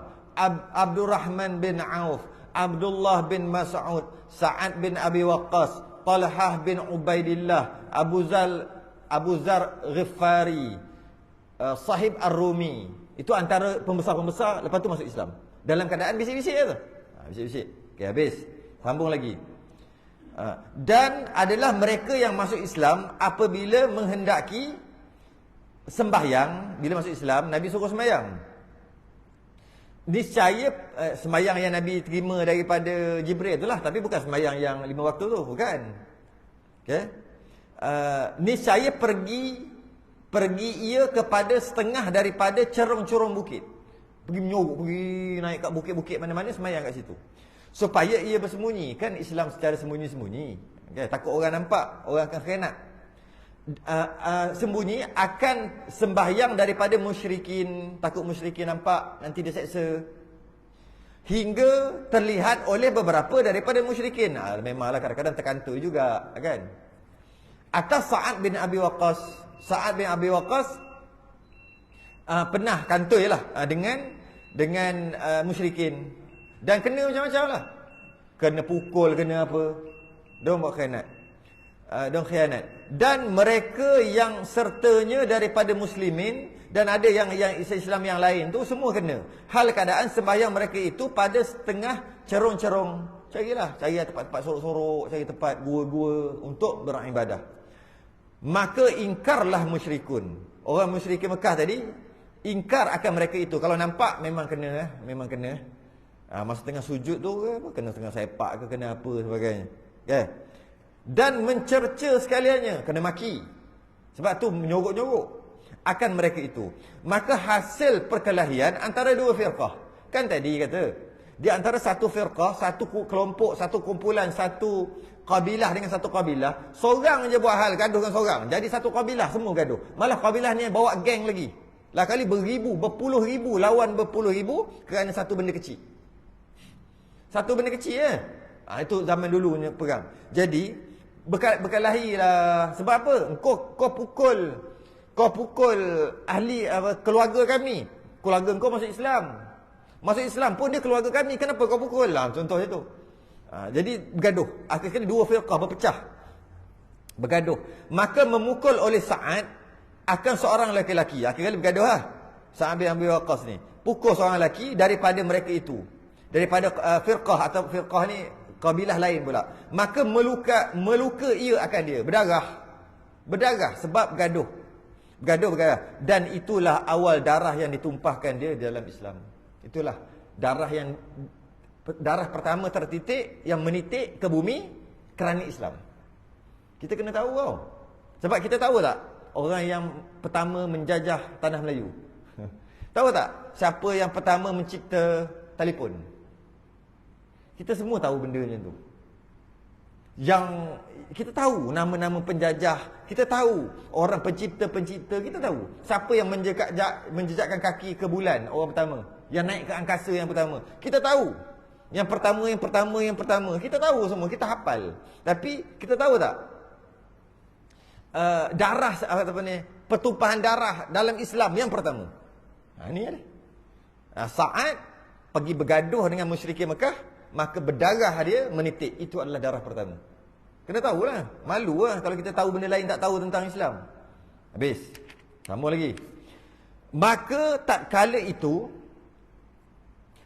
Abdurrahman bin Auf, Abdullah bin Mas'ud, Sa'ad bin Abi Waqqas, Talhah bin Ubaidillah, Abu Zar Ghifari, Sahib Ar-Rumi. Itu antara pembesar-pembesar, lepas tu masuk Islam. Dalam keadaan bisik-bisik je tu. Bisik-bisik. Okey, habis. Sambung lagi. Dan adalah mereka yang masuk Islam apabila menghendaki sembahyang. Bila masuk Islam, Nabi suruh sembahyang. Niscaya sembahyang yang Nabi terima daripada Jibril itulah, tapi bukan sembahyang yang 5 waktu tu, bukan. Okey. Niscaya pergi ia kepada setengah daripada cerong-cerong bukit. Pergi menyorok, pergi naik kat bukit-bukit mana-mana, sembahyang kat situ. Supaya ia bersembunyi. Kan Islam secara sembunyi-sembunyi. Okay, takut orang nampak, orang akan khianat. Sembunyi akan sembahyang daripada musyrikin. Takut musyrikin nampak, nanti dia seksa. Hingga terlihat oleh beberapa daripada musyrikin. Memanglah kadang-kadang terkantul juga, kan? Atas Sa'ad bin Abi Waqqas. Sa'ad bin Abi Waqqas pernah kantoi lah dengan musyrikin. Dan kena macam-macam lah. Kena pukul, kena apa. Dia buat khianat. dan khianat. Dan mereka yang sertanya daripada muslimin dan ada yang Islam yang lain tu semua kena. Hal keadaan sembahyang mereka itu pada setengah cerong-cerong. Cari tempat-tempat sorok-sorok, cari tempat gua-gua untuk beribadah. Maka ingkarlah musyrikun. Orang musyrikin Mekah tadi ingkar akan mereka itu. Kalau nampak memang kena, memang kena. Masa tengah sujud tu kena tengah sepak ke kena apa sebagainya. Dan mencerca sekaliannya, kena maki. Sebab tu menyorok-nyorok akan mereka itu. Maka hasil perkelahian antara dua firqah. Kan tadi kata, di antara satu firqah, satu kelompok, satu kumpulan, satu kabilah dengan satu kabilah, seorang je buat hal gaduh dengan seorang. Jadi satu kabilah semua gaduh. Malah kabilah ni bawa geng lagi. Lah kali beribu, berpuluh ribu lawan berpuluh ribu kerana satu benda kecil. Satu benda kecil itu zaman dulunya perang. Jadi berkelahi lah. Sebab apa? Kau pukul ahli keluarga kami. Keluarga kau masuk Islam. Masuk Islam pun dia keluarga kami. Kenapa kau pukul lah? Contohnya tu. Jadi bergaduh. Akhirnya dua firqah berpecah. Bergaduh. Maka memukul oleh Sa'ad akan seorang lelaki. Akhirnya bergaduh lah. Sa'ad bin Abi Waqqas ni. Pukul seorang lelaki daripada mereka itu. Daripada firqah atau firqah ni kabilah lain pula. Maka meluka ia akan dia. Berdarah sebab bergaduh. Bergaduh. Dan itulah awal darah yang ditumpahkan dia dalam Islam. Itulah darah pertama tertitik yang menitik ke bumi kerana Islam. Kita kena tahu tau. Sebab kita tahu tak orang yang pertama menjajah tanah Melayu? Tahu tak siapa yang pertama mencipta telefon? Kita semua tahu benda macam tu. Yang kita tahu nama-nama penjajah, kita tahu orang pencipta-pencipta, kita tahu. Siapa yang menjejakkan kaki ke bulan, orang pertama. Yang naik ke angkasa yang pertama. Kita tahu. Yang pertama. Kita tahu semua, kita hafal. Tapi kita tahu tak? Darah apa ni? Pertumpahan darah dalam Islam yang pertama. Ni ada. Sa'ad pergi bergaduh dengan musyrikin Mekah, maka berdarah dia menitik. Itu adalah darah pertama. Kena tahulah. Malu lah kalau kita tahu benda lain tak tahu tentang Islam. Habis. Sambung lagi. Maka tak kala itu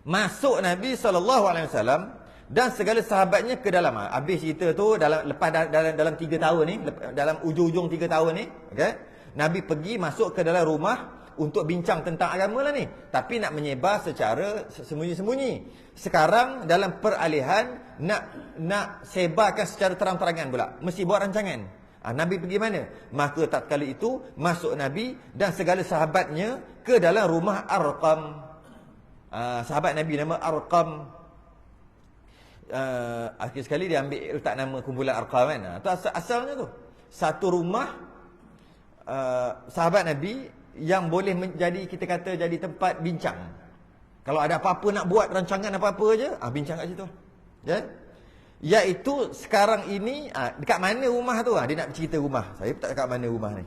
masuk Nabi SAW dan segala sahabatnya ke dalam. Habis cerita tu dalam 3 tahun ni, dalam ujung-ujung 3 tahun ni, okay? Nabi pergi masuk ke dalam rumah untuk bincang tentang agama lah ni. Tapi nak menyebar secara sembunyi-sembunyi. Sekarang dalam peralihan nak sebarkan secara terang-terangan pula. Mesti buat rancangan. Nabi pergi mana? Maka tatkala itu masuk Nabi dan segala sahabatnya ke dalam rumah Arqam. Sahabat Nabi nama Arqam. Akhir sekali dia ambil letak nama kumpulan Arqam kan. Itu asalnya tu. Satu rumah sahabat Nabi yang boleh menjadi, kita kata, jadi tempat bincang. Kalau ada apa-apa nak buat rancangan apa-apa aja, bincang kat situ. Ya. Iaitu sekarang ini dekat mana rumah tu? Dia nak cerita rumah. Saya tak dekat mana rumah ni.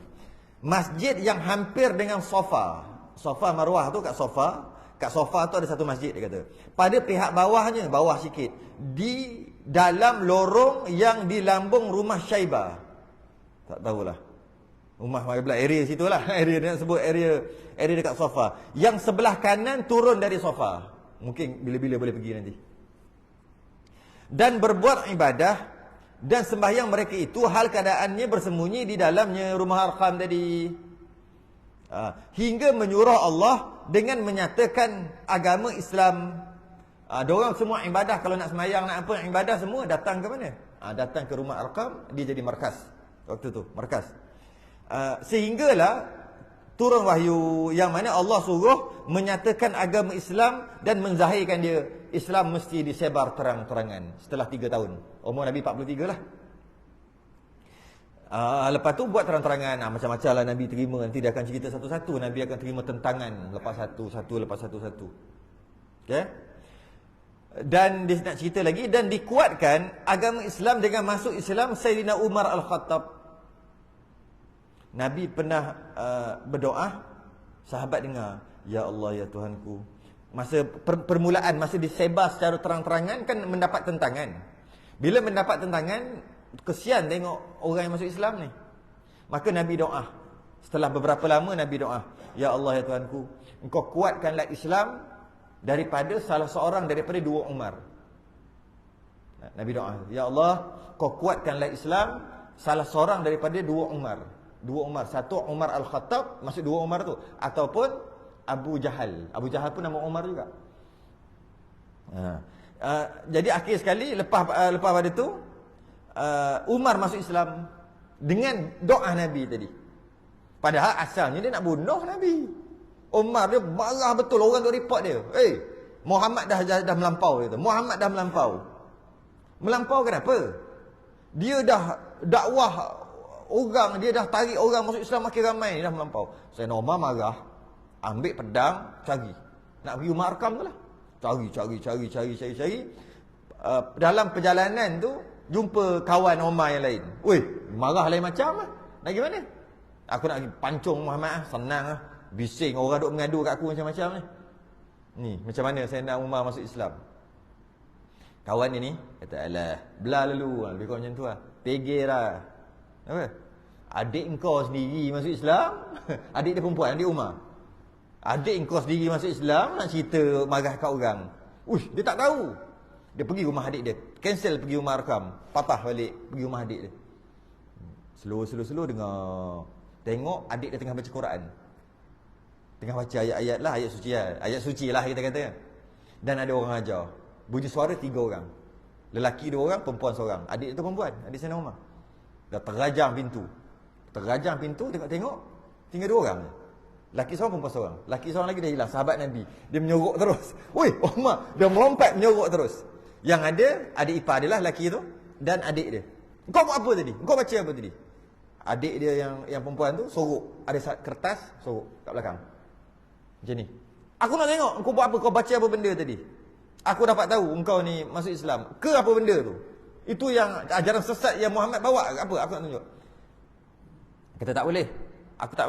Masjid yang hampir dengan Safa. Safa Marwah tu kat Safa. Kat Safa tu ada satu masjid dia kata. Pada pihak bawahnya, bawah sikit, di dalam lorong yang di lambung rumah Syaibah. Tak tahulah. Rumah Mabla area situ lah. Area dia sebut area dekat Safa. Yang sebelah kanan turun dari Safa. Mungkin bila-bila boleh pergi nanti. Dan berbuat ibadah dan sembahyang mereka itu hal keadaannya bersembunyi di dalamnya rumah Arqam tadi. Hingga menyuruh Allah dengan menyatakan agama Islam. Diorang semua ibadah. Kalau nak sembahyang, nak apa, ibadah semua datang ke mana? Datang ke rumah Arqam. Dia jadi markas. Waktu tu, markas. Sehinggalah turun wahyu yang mana Allah suruh menyatakan agama Islam dan menzahirkan dia. Islam mesti disebar terang-terangan setelah 3 tahun. Umur Nabi 43 lah. Lepas tu buat terang-terangan. Macam-macam lah Nabi terima. Nanti dia akan cerita satu-satu. Nabi akan terima tentangan lepas satu lepas satu. Okay? Dan dia nak cerita lagi. Dan dikuatkan agama Islam dengan masuk Islam Sayyidina Umar Al-Khattab. Nabi pernah berdoa, sahabat dengar, ya Allah, ya Tuhanku. Masa permulaan, masa disebar secara terang-terangan kan mendapat tentangan. Bila mendapat tentangan, kesian tengok orang yang masuk Islam ni. Maka Nabi doa. Setelah beberapa lama Nabi doa, ya Allah ya Tuhanku, Engkau kuatkanlah Islam daripada salah seorang daripada dua Umar. Nabi doa, ya Allah, Kau kuatkanlah Islam salah seorang daripada dua Umar. Dua Umar, satu Umar Al-Khattab, maksud dua Umar tu, ataupun Abu Jahal. Abu Jahal pun nama Umar juga. Jadi akhir sekali lepas pada tu Umar masuk Islam dengan doa Nabi tadi. Padahal asalnya dia nak bunuh Nabi. Umar dia marah betul, orang tu report dia. Muhammad dah melampau, dia kata. Muhammad dah melampau. Melampau kenapa? Dia dah dakwah orang, dia dah tarik orang masuk Islam makin ramai, dia dah melampau. Sayyidina Umar marah, ambil pedang, cari. Nak pergi Umar Arkam tu lah. Cari. Dalam perjalanan tu jumpa kawan Umar yang lain. Marah lain macam lah. Nak pergi mana? Aku nak pergi pancung Muhammad, senang lah. Bising orang duk mengadu kat aku macam-macam ni. Ni macam mana Sayyidina Umar masuk Islam? Kawan ni kata, alah, belah lalu. Lebih kurang macam tu lah. Pegir lah. Apa? Adik engkau sendiri masuk Islam. Adik dia perempuan, adik Umar. Adik engkau sendiri masuk Islam, nak cerita marah kat orang. Dia tak tahu. Dia pergi rumah adik dia. Cancel pergi rumah Arkam. Patah balik pergi rumah adik dia. Slow dengar. Tengok adik dia tengah baca Quran. Tengah baca ayat-ayat lah, ayat suci lah. Ayat suci lah kita kata. Dan ada orang ajar. Bunyi suara 3 orang. Lelaki 2 orang, perempuan 1 orang. Adik dia tu perempuan, adik Sayyidina Umar. Dah terajang pintu, tengok tinggal 2 orang. Lelaki 1, perempuan 1. Lelaki 1 lagi dah hilang, sahabat Nabi. Dia menyorok terus. Umar, dia melompat menyorok terus. Yang ada, adik ipar dia lah lelaki tu, dan adik dia. Kau buat apa tadi? Kau baca apa tadi? Adik dia yang perempuan tu sorok. Ada kertas, sorok kat belakang. Macam ni. Aku nak tengok kau buat apa, kau baca apa benda tadi. Aku dapat tahu engkau ni masuk Islam. Ke apa benda tu? Itu yang ajaran sesat yang Muhammad bawa ke apa? Aku nak tunjuk. Kata tak boleh. Aku tak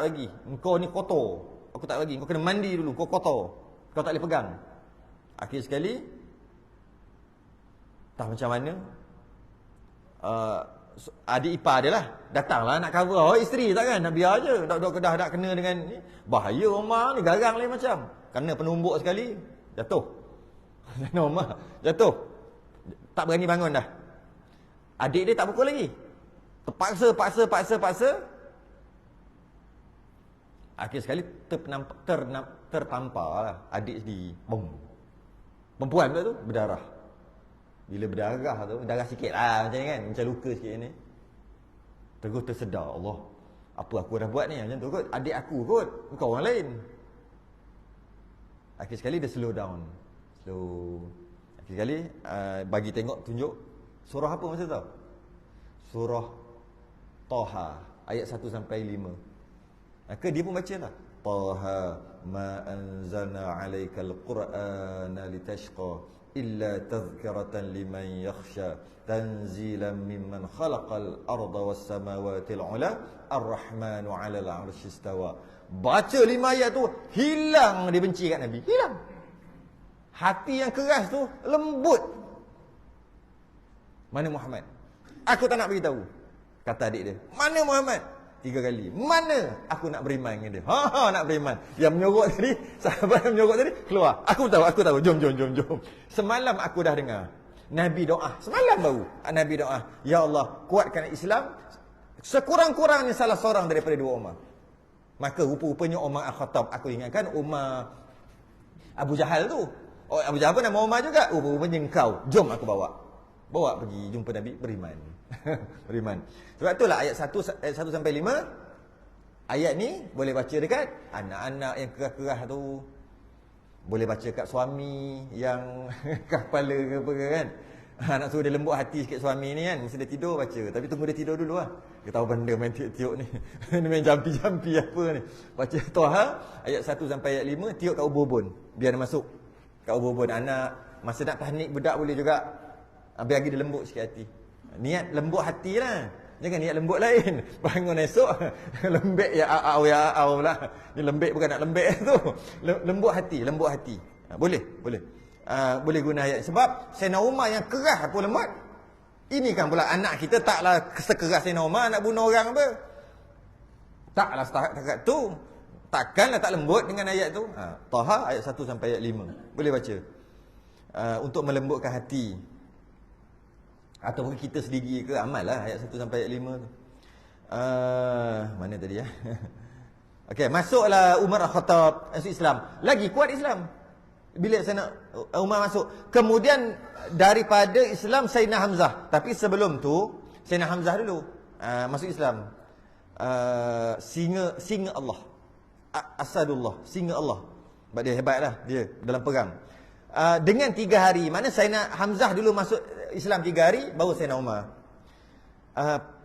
bagi. Engkau ni kotor. Aku tak bagi. Engkau kena mandi dulu. Kau kotor. Kau tak boleh pegang. Akhir sekali, tak macam mana, adik ipar dia lah datanglah nak cover. Isteri takkan nak biar je. Dah kena dengan ni. Bahaya Umar ni, garang lain macam. Kena penumbuk sekali, jatuh. Umar jatuh. Tak berani bangun dah. Adik dia tak pukul lagi. Paksa. Akhir sekali tertampar lah adik sendiri. Boom. Perempuan pula tu berdarah. Bila berdarah tu, darah sikit lah macam ni kan, macam luka sikit ni. Terus tersedar, Allah, apa aku dah buat ni? Macam tu kot, adik aku kot, bukan orang lain. Akhir sekali dia slow down. Akhir sekali bagi tengok, tunjuk surah apa masa tu? Surah Taha ayat 1 sampai 5. Maka dia pun baca lah. Taha ma anzalna 'alaikal qur'ana litashqa illa tadhkiratan liman yakhsha tanzilan mimman khalaqal arda was samawati al-'ula ar-rahmanu 'alal 'arsy istawa. Baca 5 ayat tu, hilang dia benci kat Nabi. Hilang. Hati yang keras tu lembut. Mana Muhammad? Aku tak nak beritahu. Kata adik dia. Mana Muhammad? 3 kali. Mana aku nak beriman dengan dia? Nak beriman. Yang menyorok tadi, sahabat yang menyorok tadi keluar. Aku tahu. Jom. Semalam aku dah dengar Nabi doa. Semalam baru Nabi doa, ya Allah, kuatkan Islam sekurang-kurangnya salah seorang daripada 2 Umar. Maka rupa-rupanya Umar Al-Khattab, aku ingatkan Umar Abu Jahal tu. Abu Jahal pun nama Umar juga. Rupa-rupanya engkau. Jom aku bawa pergi jumpa Nabi, beriman. Beriman. Sebab itulah ayat 1 sampai 5. Ayat ni boleh baca dekat anak-anak yang kerah-kerah tu. Boleh baca kat suami yang kepala ke apa kan. Nak suruh dia lembut hati sikit suami ni kan. Mesti dia tidur baca. Tapi tunggu dia tidur dulu lah. Dia tahu benda main tiup-tiup ni. Dia main jampi-jampi apa ni. Baca Taha ayat 1 sampai ayat 5. Tiup kat ubun-ubun. Biar dia masuk kat ubun-ubun. Anak masa nak tahnik budak boleh juga. Biar lagi dia lembut sikit hati. Niat lembut hati lah. Jangan niat lembut lain. Bangun esok lembek ya au lah. Ni lembek bukan nak lembek tu. Lembut hati. Boleh guna ayat. Sebab Sayyidina Umar yang keras apa lembat, Ini kan pula anak kita taklah sekeras Sayyidina Umar nak bunuh orang apa. Taklah setakat tu. Takkanlah tak lembut dengan ayat tu. Taha ayat 1 sampai ayat 5. Boleh baca. Untuk melembutkan hati. Ataupun kita sendiri ke amal lah ayat 1 sampai ayat 5 tu. Mana tadi ya? Okey, masuklah Umar Al-Khattab masuk Islam. Lagi kuat Islam. Bila Sayyidina Umar masuk, kemudian daripada Islam Sayyidina Hamzah. Tapi sebelum tu Sayyidina Hamzah dulu masuk Islam. Singa Allah. Asadullah, singa Allah. Sebab dia hebatlah dia dalam perang. Dengan 3 hari, mana Sayyidina Hamzah dulu masuk Islam 3 hari, baru Sayyidina Umar.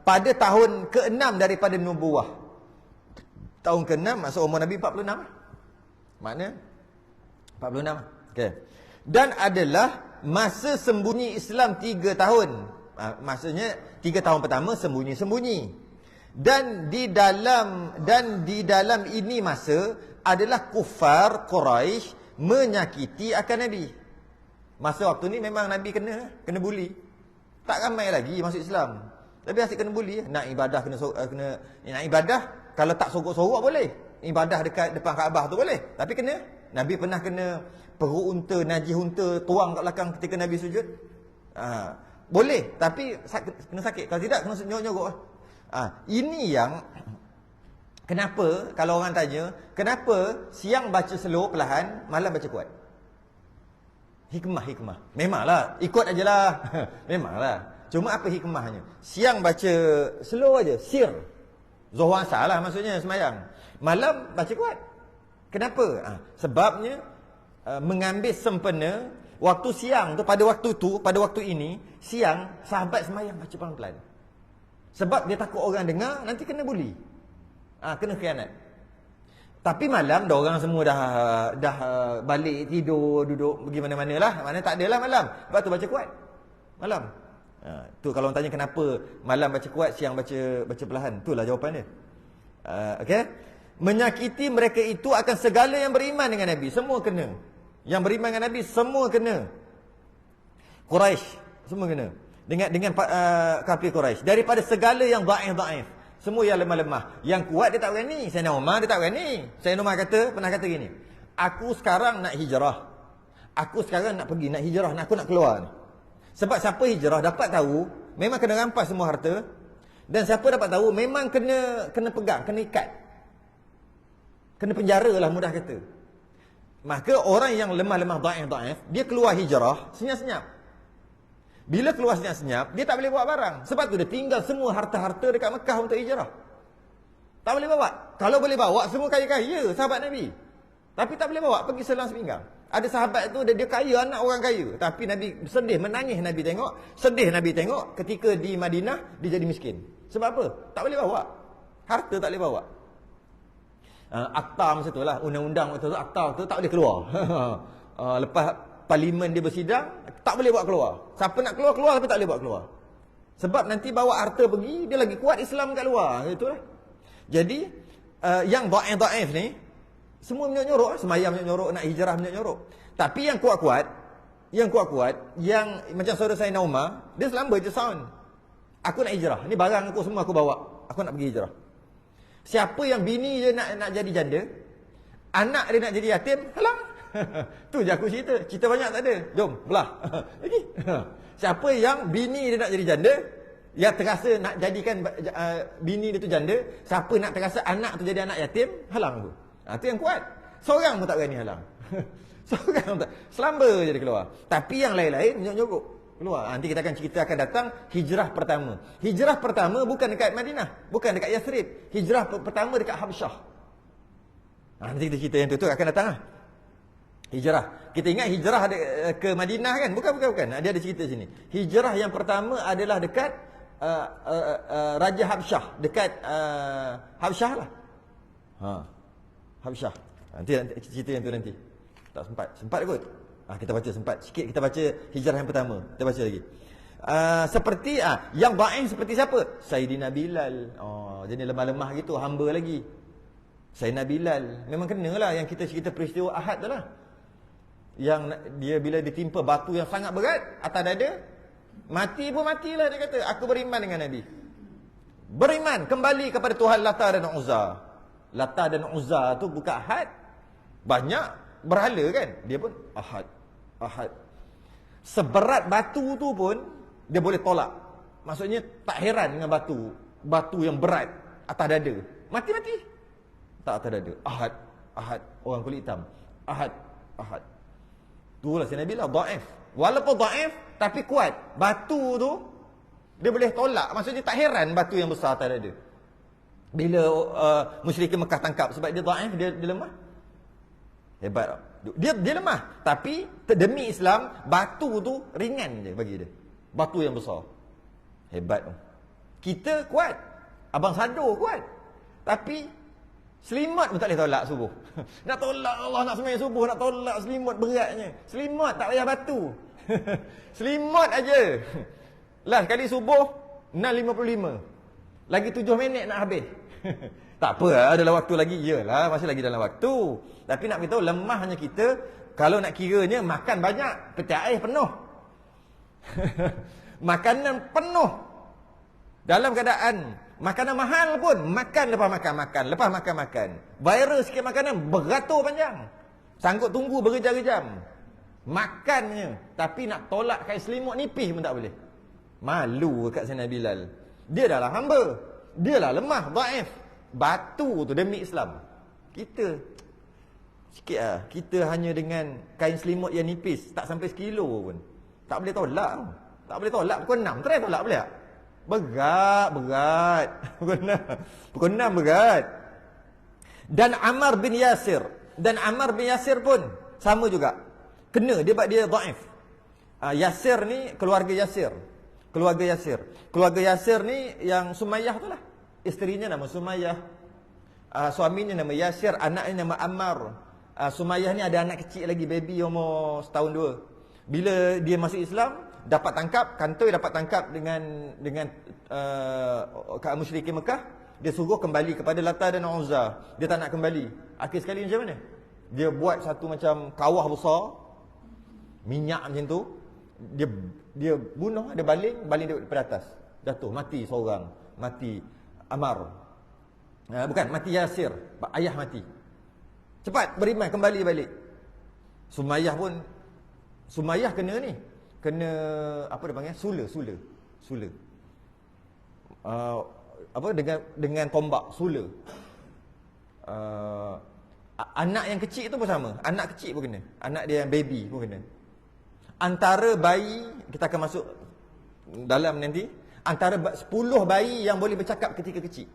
Pada tahun ke-6 daripada nubuwah. Tahun ke-6 masuk umur Nabi 46. Makna 46. Okey. Dan adalah masa sembunyi Islam 3 tahun. Maksudnya 3 tahun pertama sembunyi-sembunyi. Dan di dalam ini masa adalah kufar Quraisy menyakiti akan Nabi. Masa waktu ni memang Nabi kena buli. Tak ramai lagi masuk Islam. Tapi asyik kena buli. Nak ibadah nak ibadah kalau tak sorok-sorok boleh. Ibadah dekat depan Kaabah tu boleh. Tapi kena. Nabi pernah kena perut unta, najis unta tuang kat belakang ketika Nabi sujud. Boleh, tapi kena sakit. Kalau tidak kena nyorok-nyorok. Ini yang kenapa kalau orang tanya, kenapa siang baca slow perlahan, malam baca kuat? Hikmah. Memanglah, ikut ajalah. Memanglah. Cuma apa hikmahnya? Siang baca slow aja, sir. Zuhur asar lah maksudnya semayang. Malam baca kuat. Kenapa? Sebabnya mengambil sempena waktu siang tu, pada waktu ini, siang sahabat semayang baca pelan-pelan. Sebab dia takut orang dengar, nanti kena buli. Kena khianat. Tapi malam, dah orang semua dah balik tidur, duduk pergi mana-mana lah. Mana tak adalah malam. Sebab tu baca kuat. Malam. Tu kalau orang tanya kenapa malam baca kuat, siang baca perlahan. Itulah jawapan dia. Okey. Menyakiti mereka itu akan segala yang beriman dengan Nabi. Semua kena. Yang beriman dengan Nabi semua kena. Quraisy semua kena. Dengan kafir Quraisy. Daripada segala yang dhaif. Semua yang lemah-lemah. Yang kuat dia tak berani. Sayyidina Umar dia tak berani. Sayyidina Umar pernah kata gini. Aku sekarang nak hijrah. Aku sekarang nak pergi, nak hijrah, aku nak keluar ni. Sebab siapa hijrah dapat tahu, memang kena rampas semua harta. Dan siapa dapat tahu, memang kena pegang, kena ikat. Kena penjara lah mudah kata. Maka orang yang lemah-lemah dhaif, dia keluar hijrah senyap-senyap. Bila keluar senyap-senyap, dia tak boleh bawa barang. Sebab tu dia tinggal semua harta-harta dekat Mekah untuk hijrah. Tak boleh bawa. Kalau boleh bawa, semua kaya-kaya sahabat Nabi. Tapi tak boleh bawa, pergi selang sepinggang. Ada sahabat tu dia kaya, anak orang kaya. Tapi Nabi sedih, menangis Nabi tengok. Sedih Nabi tengok ketika di Madinah dia jadi miskin. Sebab apa? Tak boleh bawa. Harta tak boleh bawa. Akta masa tu lah, undang-undang waktu tu, akta tu tak boleh keluar. Lepas parlimen dia bersidang, tak boleh bawa keluar. Siapa nak keluar tapi tak boleh bawa keluar. Sebab nanti bawa harta pergi, dia lagi kuat Islam kat luar. Itulah. Jadi yang dhaif ni semua menyorok, semayang menyorok, nak hijrah menyorok. Tapi yang kuat-kuat, yang macam saudara saya Nauma, dia selamba je sound. Aku nak hijrah, ni barang aku semua aku bawa. Aku nak pergi hijrah. Siapa yang bini dia nak jadi janda, anak dia nak jadi yatim, halang. Tu je aku cerita banyak tak ada. Jom belah. Lagi. Siapa yang bini dia nak jadi janda, yang terasa nak jadikan bini dia tu janda, siapa nak terasa anak tu jadi anak yatim, halang tu. Tu yang kuat. Seorang pun tak berani halang. Seorang pun tak. Selamba je dia keluar. Tapi yang lain-lain nyok-nyok keluar. Nanti kita akan cerita akan datang hijrah pertama. Hijrah pertama bukan dekat Madinah, bukan dekat Yathrib. Hijrah pertama dekat Habsyah. Nanti kita cerita yang tu akan datang lah. Hijrah. Kita ingat hijrah ke Madinah kan? Bukan. Dia ada cerita sini. Hijrah yang pertama adalah dekat Raja Habsyah, dekat Habsyah lah. Habsyah. Nanti cerita yang tu nanti. Tak sempat. Sempat kot. Kita baca sempat. Sikit kita baca hijrah yang pertama. Kita baca lagi. Seperti yang dhaif seperti siapa? Sayyidina Bilal. Jadi lemah-lemah gitu, hamba lagi. Sayyidina Bilal. Memang kenalah yang kita cerita peristiwa Ahad tu lah. Yang dia bila ditimpa batu yang sangat berat atas dada, Mati pun matilah dia kata. Aku beriman dengan Nabi. Beriman kembali kepada Tuhan Lata dan Uzza. Lata dan Uzza tu bukan Ahad. Banyak berhala kan. Dia pun Ahad. Ahad. Seberat batu tu pun dia boleh tolak. Maksudnya tak heran dengan batu. Batu yang berat atas dada. Mati-mati. Tak atas dada. Ahad. Ahad. Orang kulit hitam. Ahad. Ahad. Itulah si Nabi lah. Da'if. Walaupun da'if tapi kuat. Batu tu dia boleh tolak. Maksudnya tak heran batu yang besar atas dada. Bila musyrikin Mekah tangkap. Sebab dia da'if, dia lemah. Hebat. Dia lemah. Tapi demi Islam, batu tu ringan je bagi dia. Batu yang besar. Hebat. Kita kuat. Abang Sado kuat. Tapi selimut pun tak boleh tolak subuh. Nak tolak Allah nak sembahyang subuh, nak tolak selimut beratnya. Selimut tak payah batu. Selimut aja. Lah sekali subuh 6.55. Lagi 7 minit nak habis. Tak apa lah, adalah waktu lagi. Iyalah, masih lagi dalam waktu. Tapi nak beritahu lemahnya kita, kalau nak kiranya makan banyak, peti air penuh. Makanan penuh. Dalam keadaan makanan mahal pun, makan lepas makan, makan lepas makan, makan. Viral sikit makanan, beratur panjang. Sanggup tunggu berjam-jam. Makannya. Tapi nak tolak kain selimut nipis pun tak boleh. Malu kat Sayyidina Bilal. Dia dah lah hamba. Dia lah lemah, dhaif. Batu tu demi Islam. Kita sikit lah. Kita hanya dengan kain selimut yang nipis, tak sampai sekilo pun. Tak boleh tolak. Tak boleh tolak. Pukul 6. Try tolak boleh tak? Berat. Pukul 6 berat. Dan Ammar bin Yasir. Dan Ammar bin Yasir pun sama juga. Kena, dia dhaif. Yasir ni, keluarga Yasir. Keluarga Yasir. Keluarga Yasir ni yang Sumayyah tu lah. Isterinya nama Sumayyah. Suaminya nama Yasir. Anaknya nama Ammar. Sumayyah ni ada anak kecil lagi. Baby umur setahun 2. Bila dia masuk Islam, dapat tangkap, kantoi dapat tangkap dengan kaum musyrikin Mekah. Dia suruh kembali kepada Lata dan Uzza. Dia tak nak kembali. Akhir sekali macam mana? Dia buat satu macam kawah besar, minyak macam tu. Dia bunuh, dia baling daripada atas. Jatuh, mati seorang. Mati Ammar. Bukan, mati Yasir. Ayah mati. Cepat beriman, kembali balik. Sumayyah pun, Sumayyah kena ni. Kena, apa dia panggil? Sula. Apa, dengan tombak, sula. Anak yang kecil tu pun sama. Anak kecil pun kena. Anak dia yang baby pun kena. Antara bayi, kita akan masuk dalam nanti, antara 10 bayi yang boleh bercakap ketika kecil.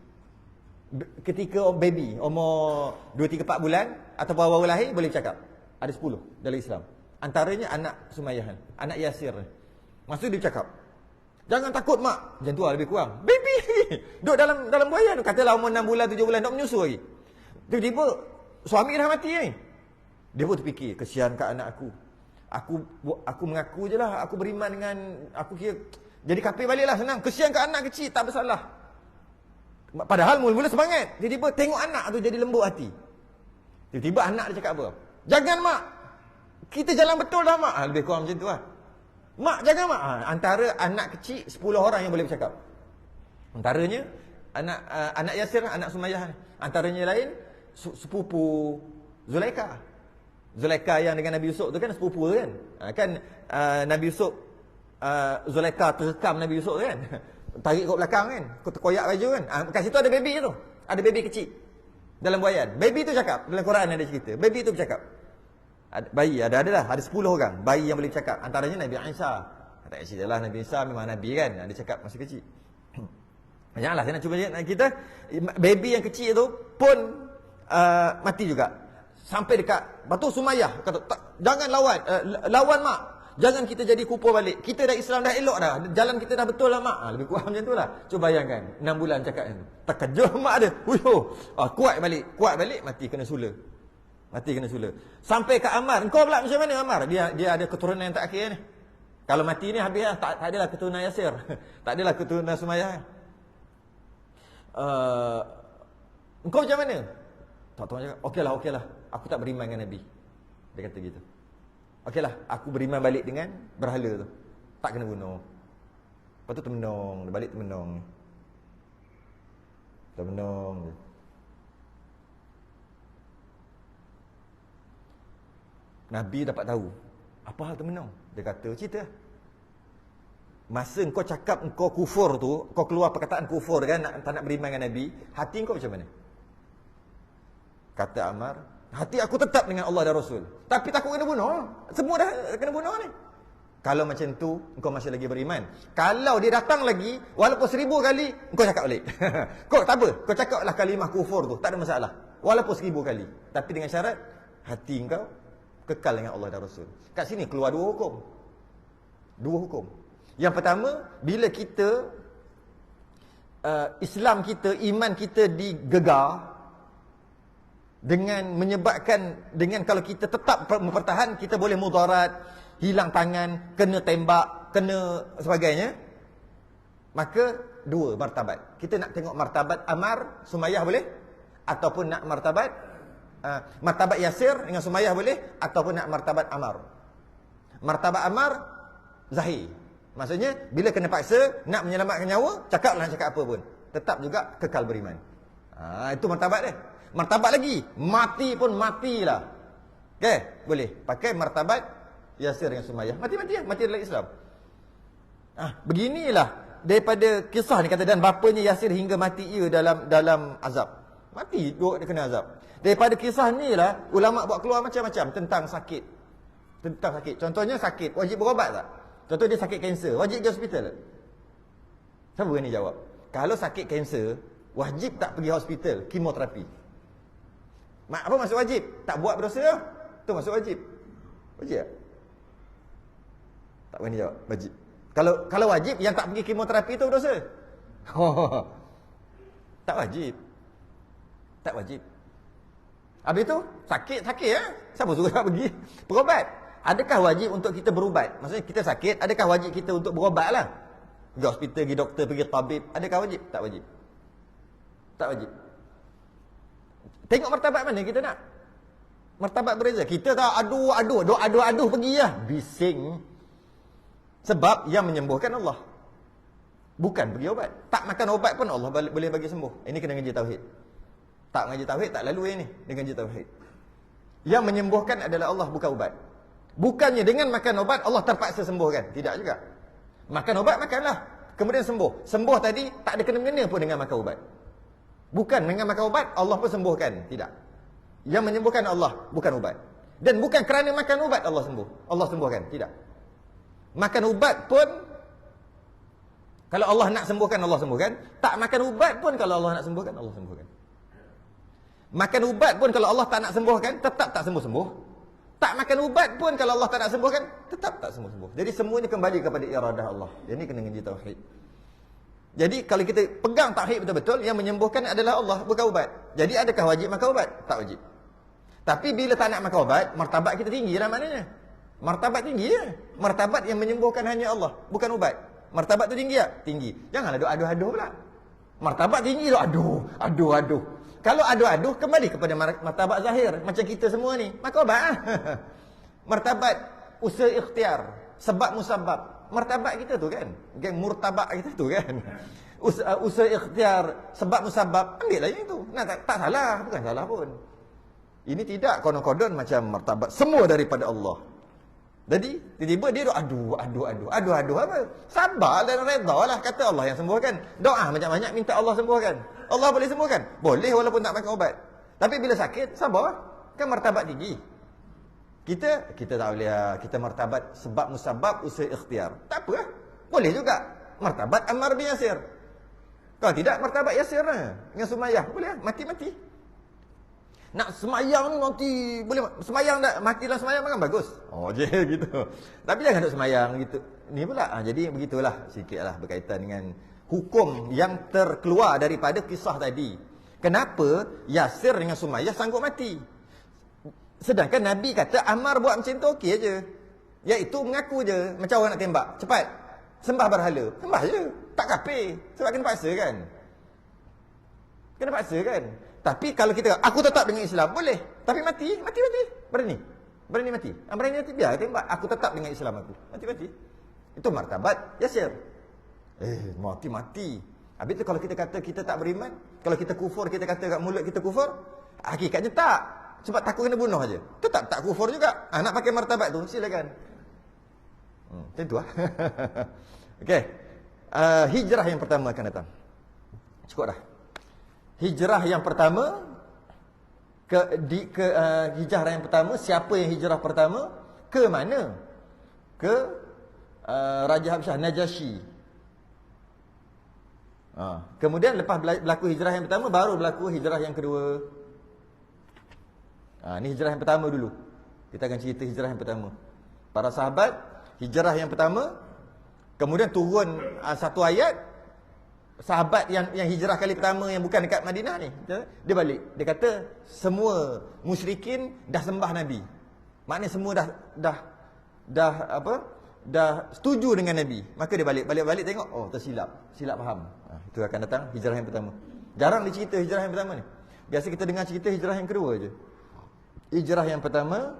Ketika baby, umur 2, 3, 4 bulan, atau baru lahir, boleh bercakap. Ada 10 dalam Islam. Antaranya anak Sumayyah, anak Yasir. Maksud dia cakap, jangan takut mak. Macam tu lah lebih kurang. Baby, duduk dalam buaya tu. Katalah umur 6 bulan, 7 bulan, duduk menyusu lagi. Tiba-tiba, suami dah mati ni. Dia pun terfikir, kesian kat anak aku. Aku mengaku je lah, aku beriman dengan, aku kira, jadi kafir balik lah, senang. Kesian kat anak kecil, tak bersalah. Padahal mula-mula semangat. Tiba-tiba tengok anak tu jadi lembut hati. Tiba-tiba anak dia cakap apa? Jangan mak, kita jalan betul dah mak. Lebih kurang macam tu lah. Mak jangan mak. Antara anak kecil 10 orang yang boleh bercakap. Antaranya anak Yasir, anak Sumayyah. Antaranya lain sepupu Zulaikha. Zulaikha yang dengan Nabi Yusuf tu kan sepupu tu kan. Kan Nabi Yusuf, Zulaikha terkam Nabi Yusuf tu kan. Tarik kat belakang kan, terkoyak baju kan. Kat situ ada baby tu. Ada baby kecil dalam buayan. Baby tu cakap. Dalam Quran ada cerita. Baby tu bercakap. Bayi ada lah. Ada 10 orang bayi yang boleh bercakap. Antaranya Nabi Isa. Tak cerita lah, Nabi Isa memang Nabi kan. Dia cakap masih kecil. Janganlah saya nak cuba kita. Baby yang kecil tu pun mati juga. Sampai dekat batu Sumayyah kata, jangan lawan mak. Jangan kita jadi kupur balik. Kita dah Islam dah elok dah. Jalan kita dah betul lah mak. Lebih kurang macam tu lah. Cuba bayangkan 6 bulan cakap tu. Terkejut mak dia. Kuat balik mati kena sula. Sampai ke Ammar. Engkau pula macam mana Ammar? Dia ada keturunan yang tak akhir ni. Kalau mati ni habis lah. Tak adalah keturunan Yasir. Tak adalah keturunan Sumayyah. Engkau macam mana? Tak tahu cakap. Okeylah. Aku tak beriman dengan Nabi. Dia kata gitu. Okeylah, aku beriman balik dengan berhala tu. Tak kena bunuh. Lepas tu termenung, dia balik termenung. Termenung je. Nabi dapat tahu. Apa hal termenung? Dia kata, cerita. Masa kau cakap kau kufur tu, kau keluar perkataan kufur kan, tak nak beriman dengan Nabi, hati kau macam mana? Kata Ammar, hati aku tetap dengan Allah dan Rasul. Tapi takut kena bunuh. Semua dah kena bunuh ni. Kalau macam tu, engkau masih lagi beriman. Kalau dia datang lagi, walaupun 1000 kali, engkau cakap balik. Kau tak apa, kau cakaplah kalimah kufur tu, tak ada masalah. Walaupun 1000 kali. Tapi dengan syarat, hati engkau kekal dengan Allah dan Rasul. Kat sini keluar dua hukum. Dua hukum. Yang pertama, bila kita Islam kita, iman kita digegar dengan menyebabkan, dengan kalau kita tetap mempertahan, kita boleh mudarat, hilang tangan, kena tembak, kena sebagainya, maka dua martabat. Kita nak tengok martabat Ammar, Sumayyah boleh, ataupun nak martabat martabat Yasir dengan Sumayyah boleh, ataupun nak martabat Ammar. Martabat Ammar zahir. Maksudnya bila kena paksa nak menyelamatkan nyawa, cakaplah nak cakap apa pun, tetap juga kekal beriman. Itu martabat dia. Martabat lagi, mati pun matilah. Okey, boleh pakai martabat Yasir dengan Sumayyah. Mati dalam Islam. Beginilah daripada kisah ni kata, dan bapanya Yasir hingga mati ia dalam azab. Mati dia kena azab. Daripada kisah ni lah ulama buat keluar macam-macam tentang sakit. Tentang sakit. Contohnya sakit, wajib berubat tak? Contoh dia sakit kanser, wajib pergi hospital tak? Siapa berani jawab? Kalau sakit kanser, wajib tak pergi hospital, kemoterapi? Apa maksud wajib? Tak buat berdosa lah. Tu maksud wajib. Wajib tak? Tak berani jawab. Wajib. Kalau wajib, yang tak pergi kemoterapi tu berdosa? Tak wajib. Tak wajib. Habis tu, sakit ya? Siapa suruh tak pergi? Berubat. Adakah wajib untuk kita berubat? Maksudnya kita sakit, adakah wajib kita untuk berubat lah? Pergi hospital, pergi doktor, pergi tabib. Adakah wajib? Tak wajib. Tak wajib. Tengok martabat mana kita nak. Martabat berbeza. Kita tak aduh pergi lah. Bising. Sebab yang menyembuhkan Allah, bukan pergi ubat. Tak makan ubat pun Allah boleh bagi sembuh. Ini kena ngaji tauhid. Tak ngaji tauhid, tak lalu ini. Dengan ngaji tauhid. Yang menyembuhkan adalah Allah, bukan ubat. Bukannya dengan makan ubat Allah terpaksa sembuhkan. Tidak juga. Makan ubat, makanlah. Kemudian sembuh. Sembuh tadi tak ada kena-mengena pun dengan makan ubat. Bukan dengan makan ubat Allah pun sembuhkan. Tidak. Yang menyembuhkan Allah, bukan ubat. Dan bukan kerana makan ubat Allah sembuh. Allah sembuhkan. Tidak. Makan ubat pun, kalau Allah nak sembuhkan, Allah sembuhkan. Tak makan ubat pun, kalau Allah nak sembuhkan, Allah sembuhkan. Makan ubat pun, kalau Allah tak nak sembuhkan, tetap tak sembuh-sembuh. Tak makan ubat pun, kalau Allah tak nak sembuhkan, tetap tak sembuh-sembuh. Jadi semuanya kembali kepada iradah Allah. Ini kena ngaji tauhid. Jadi kalau kita pegang tauhid betul-betul, yang menyembuhkan adalah Allah, bukan ubat. Jadi adakah wajib makan ubat? Tak wajib. Tapi bila tak nak makan ubat, martabat kita tinggi lah maknanya. Martabat tinggi ya. Martabat yang menyembuhkan hanya Allah, bukan ubat. Martabat tu tinggi tak? Tinggi. Janganlah duk aduh-aduh pula. Martabat tinggi tu aduh. Kalau aduh-aduh, kembali kepada martabat zahir. Macam kita semua ni, makan ubat lah. Martabat usaha ikhtiar, sebab musabab. Martabat kita tu kan, murtabak kita tu kan. Usaha ikhtiar, sebab musabab, ambil lah yang itu. Nah, tak salah, bukan salah pun. Ini tidak konon-konon macam martabat semua daripada Allah. Jadi tiba-tiba dia aduh apa? Sabar dan redha lah, kata Allah yang sembuhkan. Doa banyak-banyak minta Allah sembuhkan. Allah boleh sembuhkan? Boleh walaupun tak makan ubat. Tapi bila sakit, sabar. Kan martabat tinggi. Kita tak boleh lah. Kita martabat sebab musabab usaha ikhtiar. Tak apa lah. Boleh juga. Martabat Ammar bin Yasir. Kalau tidak, martabat Yasir lah. Dengan Sumayyah. Boleh lah. Mati-mati. Nak semayang ni nanti boleh semayang tak? Mati dalam semayang kan bagus. Gitu. Tapi jangan duk semayang gitu. Ni pula. Jadi begitulah sikitlah berkaitan dengan hukum yang terkeluar daripada kisah tadi. Kenapa Yasir dengan Sumayyah sanggup mati? Sedangkan Nabi kata Ammar buat macam tu okey aje. Iaitu mengaku je macam orang nak tembak. Cepat. Sembah berhala. Sembah je. Tak kafir. Sebab kena paksa kan? Kena paksa kan? Tapi kalau kita, aku tetap dengan Islam, boleh. Tapi mati. Berani mati. Berani mati, biar tembak. Aku tetap dengan Islam aku. Mati. Itu martabat Yasir. Mati-mati. Habis tu kalau kita kata kita tak beriman, kalau kita kufur, kita kata kat mulut kita kufur, hakikatnya tak. Sebab takut kena bunuh aja. Tu tak kufur juga. Nak pakai martabat tu, silakan. Macam tu lah. Okey. Hijrah yang pertama akan datang. Cukup dah. Hijrah yang pertama hijrah yang pertama, siapa yang hijrah pertama? Ke mana? Ke Raja Habsyah Najasyi. Kemudian lepas berlaku hijrah yang pertama, baru berlaku hijrah yang kedua. Ni hijrah yang pertama dulu. Kita akan cerita hijrah yang pertama. Para sahabat, hijrah yang pertama. Kemudian turun satu ayat. Sahabat yang hijrah kali pertama yang bukan dekat Madinah ni, dia balik. Dia kata semua musyrikin dah sembah Nabi. Maknanya semua dah setuju dengan Nabi. Maka dia balik tengok, oh tersilap, silap faham. Itu akan datang hijrah yang pertama. Jarang dicerita hijrah yang pertama ni. Biasa kita dengar cerita hijrah yang kedua je. Hijrah yang pertama,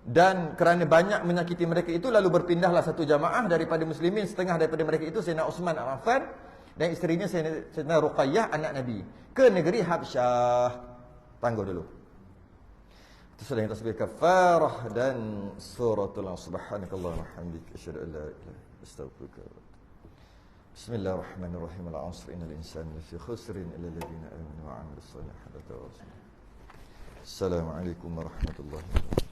dan kerana banyak menyakiti mereka itu, lalu berpindahlah satu jamaah daripada muslimin, setengah daripada mereka itu Sayyidina Uthman Al-Affan dan isterinya Sayyidina Ruqayyah anak Nabi, ke negeri Habsyah. Tangguh dulu. Itu sudah yang tasbih kafarah dan suratul subhanakallahumma wa hamdika asyhadu an la ilaha illa anta astaghfiruka wa atubu ilaik. Bismillahirrahmanirrahim. Al-'asr innal insana lafi khusrin illa alladhina amanu wa 'amilus solihati wa tawasaw. Assalamualaikum warahmatullahi wabarakatuh.